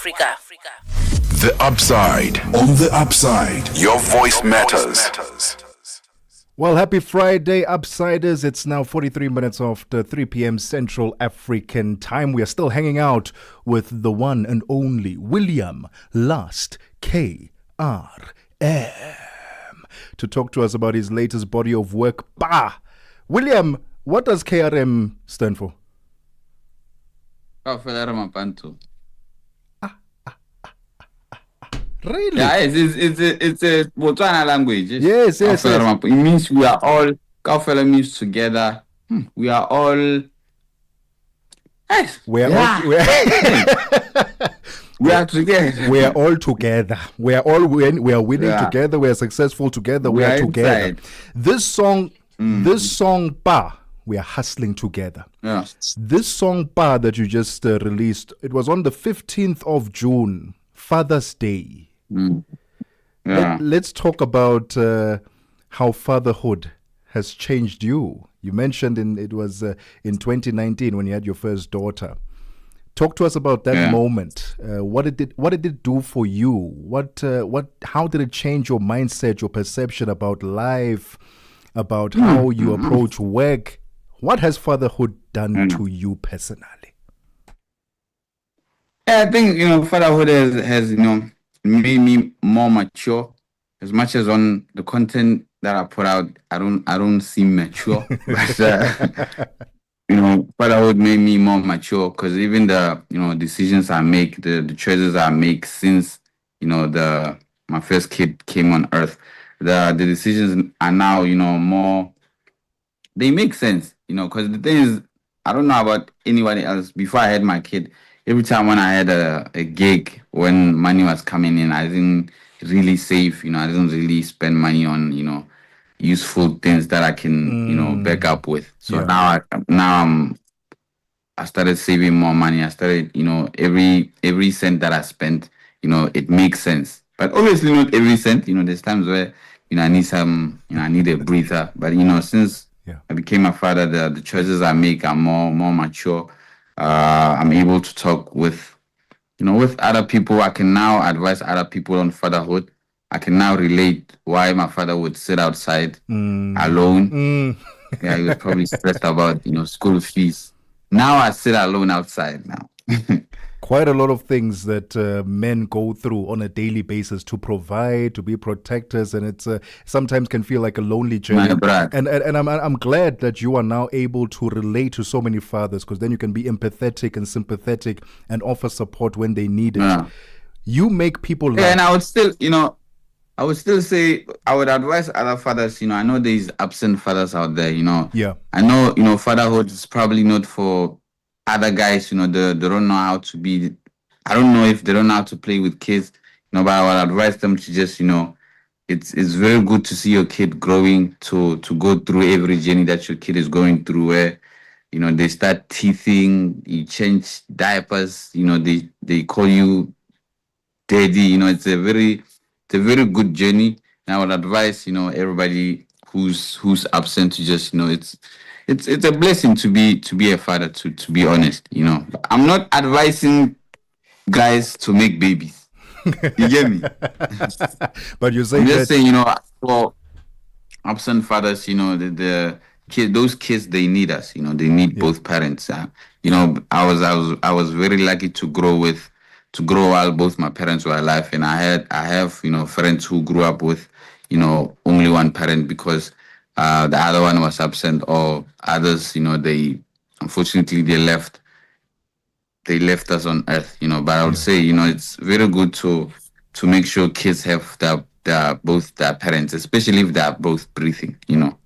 The Upside. On the Upside, your voice matters. Well, happy Friday, Upsiders. It's now 43 minutes after 3 p.m. Central African time. We are still hanging out with the one and only William Last KRM to talk to us about his latest body of work. Bah! William, what does KRM stand for? Really? Yeah, it's a Botswana language. Yes. It means we are all. Kaufela means together. We are all. Yes. We are together. We are all together. We are winning together. We are successful together. We are together. Inside. This song, Ba, we are hustling together. Yeah. This song, Ba, that you just released, it was on the 15th of June, Father's Day. Yeah. Let's talk about how fatherhood has changed you. You mentioned it was in 2019 when you had your first daughter. Talk to us about that moment. What did it do for you? How did it change your mindset, your perception about life, about how you approach work? What has fatherhood done to you personally? Yeah, I think fatherhood has made me more mature. As much as on the content that I put out, I don't seem mature. But fatherhood made me more mature because even the decisions I make, the choices I make since my first kid came on earth, the decisions are now more. They make sense, because the thing is, I don't know about anybody else. Before I had my kid, every time when I had a gig, when money was coming in, I didn't really save. I didn't really spend money on useful things that I can back up with. So now I started saving more money. I started every cent that I spent, it makes sense. But obviously not every cent. There's times where I need some, I need a breather. But since I became a father, the choices I make are more mature. I'm able to talk with other people. I can now advise other people on fatherhood. I can now relate why my father would sit outside alone. Yeah, he was probably stressed about school fees. Now I sit alone outside now. Quite a lot of things that men go through on a daily basis to provide, to be protectors, and it's sometimes can feel like a lonely journey. And I'm glad that you are now able to relate to so many fathers, because then you can be empathetic and sympathetic and offer support when they need it. Yeah. You make people laugh. Yeah, and I would still say, I would advise other fathers, I know there's absent fathers out there, Yeah. I know, fatherhood is probably not for other guys, they don't know how to be, I don't know if they don't know how to play with kids, but I would advise them to just, it's very good to see your kid growing, to go through every journey that your kid is going through, where, they start teething, you change diapers, they call you daddy, it's a very good journey. And I would advise, everybody who's absent to just, it's a blessing to be a father, to be honest, I'm not advising guys to make babies. You get me? But you're saying I'm just saying, for absent fathers, the kids, those kids, they need us, they need both parents. I was very lucky to grow while both my parents were alive, and I have friends who grew up with only one parent because the other one was absent, or others they unfortunately they left us on earth, but I would say it's very good to make sure kids have the both their parents, especially if they are both breathing,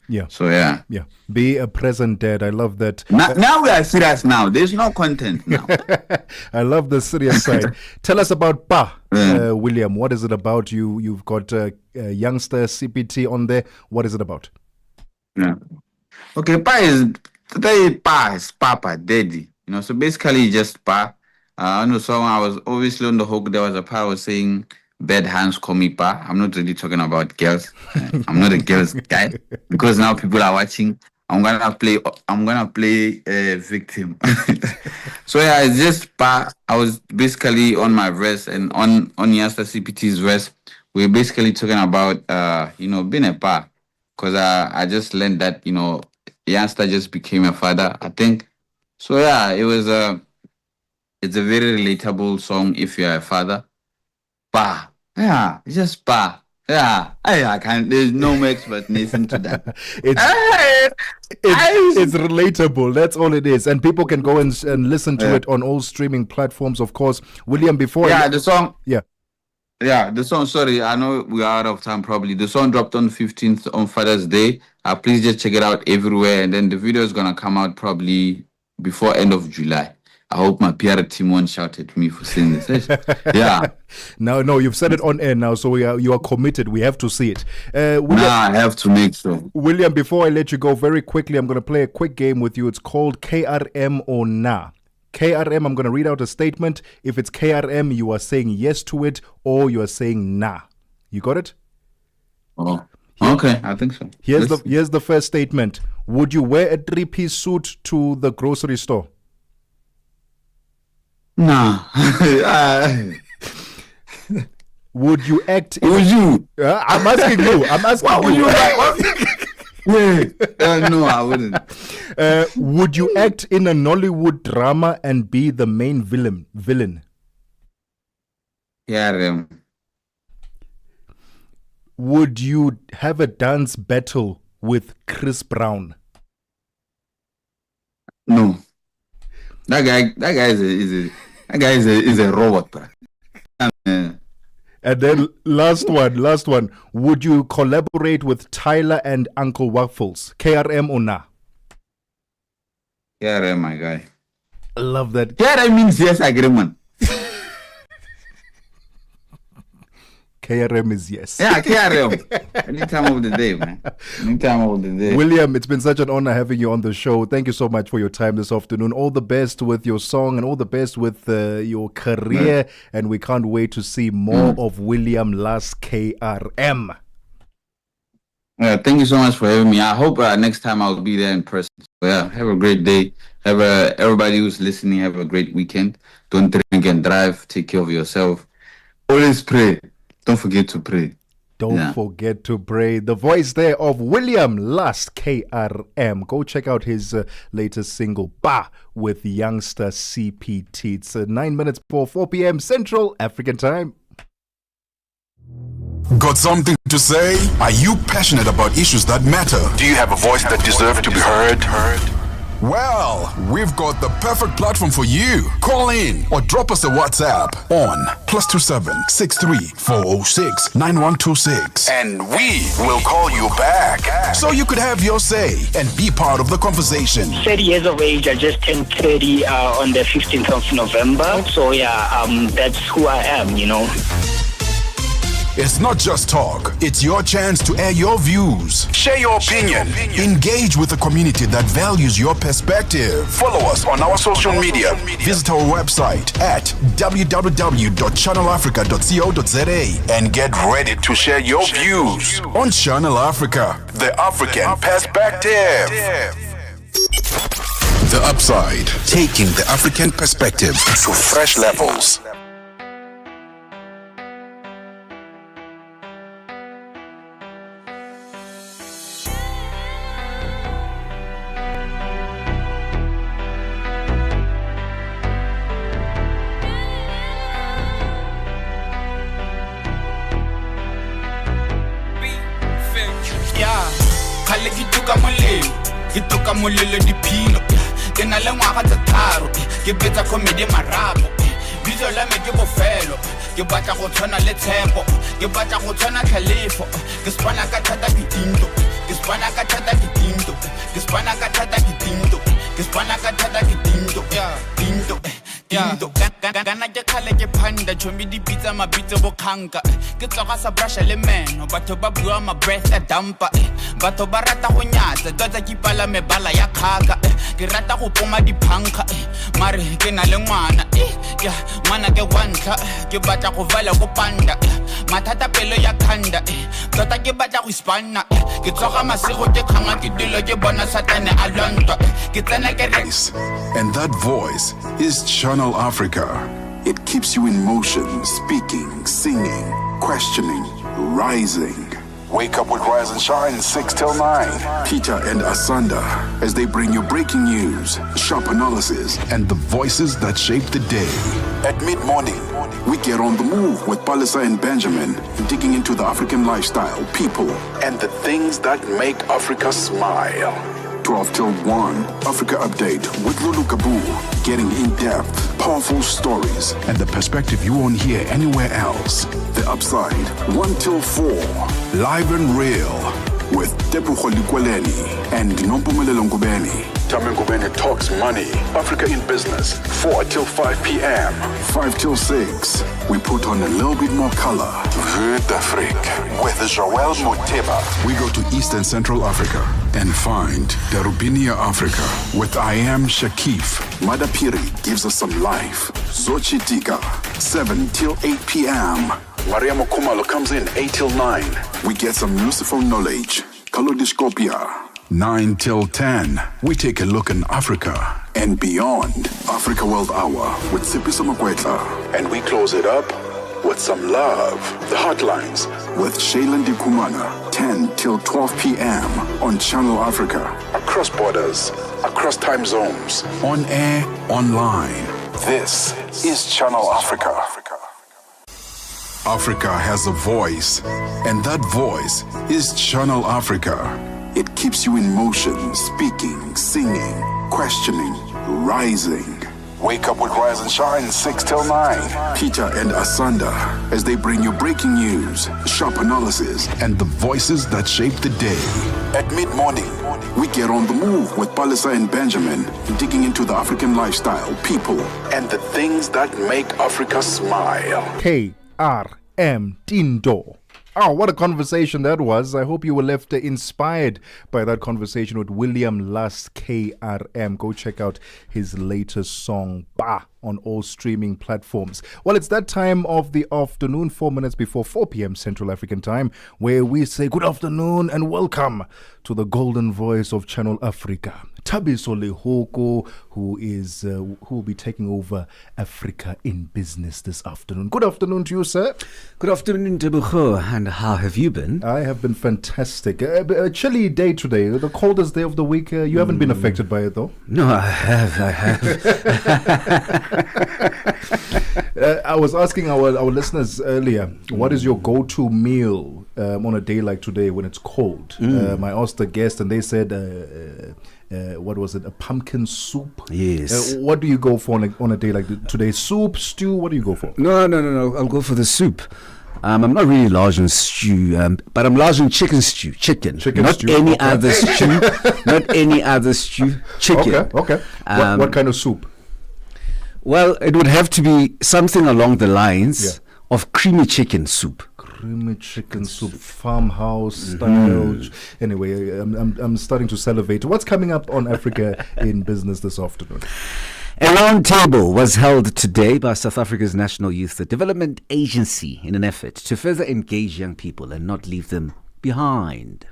Yeah. So yeah. Yeah. Be a present dad. I love that. Now we are serious now. There's no content now. I love the serious side. Tell us about Pa, William. What is it about? You've got a youngster CPT on there. What is it about? Yeah. Okay, Pa is Papa, Daddy. So basically just Pa. I know so I was obviously on the hook. There was a part I was saying, bad hands call me Pa. I'm not really talking about girls. I'm not a girls guy because now people are watching. I'm gonna play a victim. So yeah, it's just Pa. I was basically on my verse and on Youngster CPT's verse. We're basically talking about being a Pa, because I just learned that Youngster just became a father, I think. So yeah, it's a very relatable song if you're a father. Pa. Yeah, it's just Pa. Yeah, I can't. There's no more explanation to that. It's relatable. That's all it is, and people can go and listen to it on all streaming platforms, of course. William, before the song. Yeah, the song. Sorry, I know we are out of time. Probably the song dropped on 15th on Father's Day. Please just check it out everywhere, and then the video is gonna come out probably before end of July. I hope my PR team won't shout at me for saying this. Yeah. No, you've said it on air now, so you are committed. We have to see it. William, I have to make sure. William, before I let you go, very quickly, I'm going to play a quick game with you. It's called KRM or Nah. KRM, I'm going to read out a statement. If it's KRM, you are saying yes to it, or you are saying nah. You got it? Oh, okay. I think so. Here's the first statement. Would you wear a 3-piece suit to the grocery store? Nah. Would you act? Would you? I'm asking you. No, I wouldn't. Would you act in a Nollywood drama and be the main villain? Yeah. Would you have a dance battle with Chris Brown? No. That guy is a robot. And then last one. Would you collaborate with Tyler and Uncle Waffles? KRM or nah? KRM, my guy. I love that. KRM means yes agreement. KRM is yes. Yeah, KRM. Any time of the day, man. Any time of the day. William, it's been such an honor having you on the show. Thank you so much for your time this afternoon. All the best with your song and all the best with your career. And we can't wait to see more of William Last KRM. Thank you so much for having me. I hope next time I'll be there in person. So, have a great day. Everybody who's listening, have a great weekend. Don't drink and drive. Take care of yourself. Always pray. Don't forget to pray. Don't forget to pray. The voice there of William Last KRM. Go check out his latest single, Ba, with Youngster CPT. It's 9 minutes before 4 p.m. Central African Time. Got something to say? Are you passionate about issues that matter? Do you have a voice that deserves to be heard? Well, we've got the perfect platform for you. Call in or drop us a WhatsApp on +27 63 406 9126, and we will call you back so you could have your say and be part of the conversation. 30 years of age. I just turned 30 on the 15th of November. So that's who I am, It's not just talk. It's your chance to air your views, share your opinion, engage with the community that values your perspective. Follow us on our social media. Visit our website at www.channelafrica.co.za and get ready to share your views on Channel Africa, the African perspective. The Upside, taking the African perspective to fresh levels. Ke toka molelo diphilo ke na le ngwaga tse tharo ke betsa comedy marapo bitso la me ke bofelo ke batla go tshwana le Tshepo, ke batla go tshwana Khalifo, ke spana ka thata ke tinto, ke spana ka thata ke tinto, ke spana ka thata ke tinto, ke spana ka thata ke tinto, yeah, tinto. Kana ke khale ke phanda chomi di pizza mabitse bo khanka ke tsoga sa brush le meno batho ba bua ma breath a dampa batho ba rata go nyatsa tota ke pala mebala ya khaka ke rata go poma di phanka mare ke na le ngwana ya ngwana ke wantla ke batla go vala go panda mathata pelo ya khanda tota ke batla go ispana ke tsoga masego ke khanga ke dilo ke bona satane a lwantwa ke tsena ke And that voice is Channel Africa. It keeps you in motion, speaking, singing, questioning, rising. Wake up with Rise and Shine 6 till 9. Peter and Asanda as they bring you breaking news, sharp analysis, and the voices that shape the day. At mid-morning, we get on the move with Palisa and Benjamin, digging into the African lifestyle, people, and the things that make Africa smile. 12 till 1, Africa Update with Lulu Kabu, getting in-depth, powerful stories, and the perspective you won't hear anywhere else. The Upside, 1 till 4, live and real, with Tebogo Lekuleni and Nompumelelo Ngubeni. Tame Ngubeni talks money, Africa in business, 4 till 5 p.m. 5 till 6, we put on a little bit more color. Vue d'Afrique with Joel Moteba. We go to East and Central Africa and find Darubinia Africa with I Am Shakif. Madapiri gives us some life. Zochi Tika, 7 till 8 p.m. Maria Mokumalo comes in 8 till 9. We get some useful knowledge. Kalodiscopia. 9 till 10. We take a look in Africa and beyond. Africa World Hour with Sipiso Makwetla. And we close it up with some love. The Hotlines with Shailen Dikumana. 10 till 12 p.m. on Channel Africa. Across borders, across time zones. On air, online. This is Channel Africa. Africa has a voice, and that voice is Channel Africa. It keeps you in motion, speaking, singing, questioning, rising. Wake up with Rise and Shine 6 till 9. Peter and Asanda as they bring you breaking news, sharp analysis, and the voices that shape the day. At mid-morning, we get on the move with Palisa and Benjamin, digging into the African lifestyle, people, and the things that make Africa smile. KRM Tindo. Oh, what a conversation that was. I hope you were left inspired by that conversation with William Lust, KRM. Go check out his latest song, Bah, on all streaming platforms. Well, it's that time of the afternoon, 4 minutes before 4 p.m. Central African Time, where we say good afternoon and welcome to the golden voice of Channel Africa, Thabiso Lehoko, who will be taking over Africa in Business this afternoon. Good afternoon to you, sir. Good afternoon, Tebogo. And how have you been? I have been fantastic. A chilly day today, the coldest day of the week. You haven't been affected by it, though? No, I have. I was asking our listeners earlier, what is your go-to meal on a day like today when it's cold? I asked the guest and they said, what was it, a pumpkin soup? Yes. What do you go for on a day like today? Soup, stew, what do you go for? No, I'll go for the soup. I'm not really large on stew, but I'm large on chicken stew. Chicken not stew. Any okay. Other stew. Not any other stew. Chicken. Okay. What kind of soup? Well, it would have to be something along the lines of creamy chicken soup. Creamy chicken soup, farmhouse style. Anyway, I'm starting to salivate. What's coming up on Africa in Business this afternoon? A round table was held today by South Africa's National Youth Development Agency in an effort to further engage young people and not leave them behind.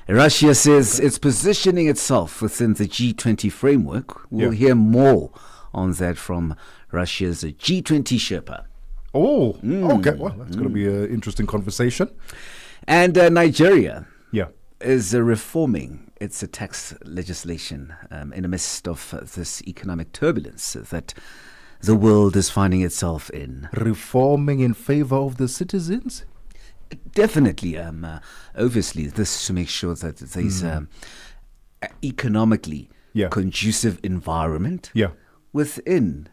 Russia says it's positioning itself within the G20 framework. We'll hear more on that from Russia's G20 Sherpa. Oh, okay. Well, that's going to be an interesting conversation. And Nigeria is reforming its tax legislation in the midst of this economic turbulence that the world is finding itself in. Reforming in favor of the citizens? Definitely. Obviously, this to make sure that there's economically conducive environment within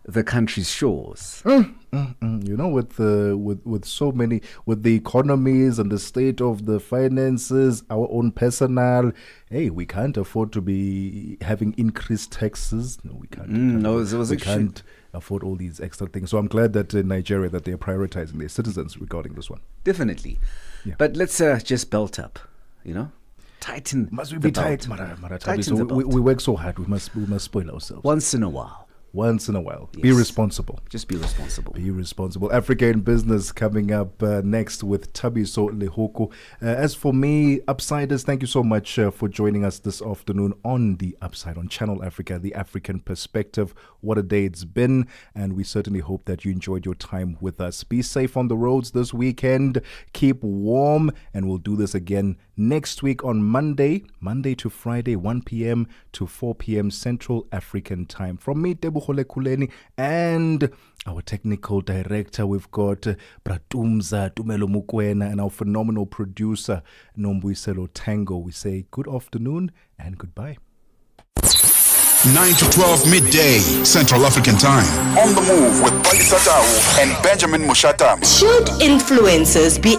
the country's shores. You know, with so many, with the economies and the state of the finances, our own personnel, hey, we can't afford to be having increased taxes. No, we can't. We can't afford all these extra things. So I'm glad that in Nigeria that they're prioritizing their citizens regarding this one. Definitely. Yeah. But let's just belt up, you know? Tighten. Must we be tight? We work so hard. We must spoil ourselves. Once in a while. Yes. Be responsible. Just be responsible. Be responsible. Africa in Business coming up next with Tebogo Lekuleni. As for me, Upsiders, thank you so much for joining us this afternoon on The Upside on Channel Africa, the African perspective. What a day it's been, and we certainly hope that you enjoyed your time with us. Be safe on the roads this weekend. Keep warm, and we'll do this again next week on Monday to Friday, 1 p.m. to 4 p.m. Central African time. From me, Tebogo Lekuleni, and our technical director, we've got Bratumza Tumelo Mukwena, and our phenomenal producer, Nombuyiselo Tango. We say good afternoon and goodbye. 9 to 12 midday Central African time. On the move with Bali Satau and Benjamin Mushatami. Should influencers be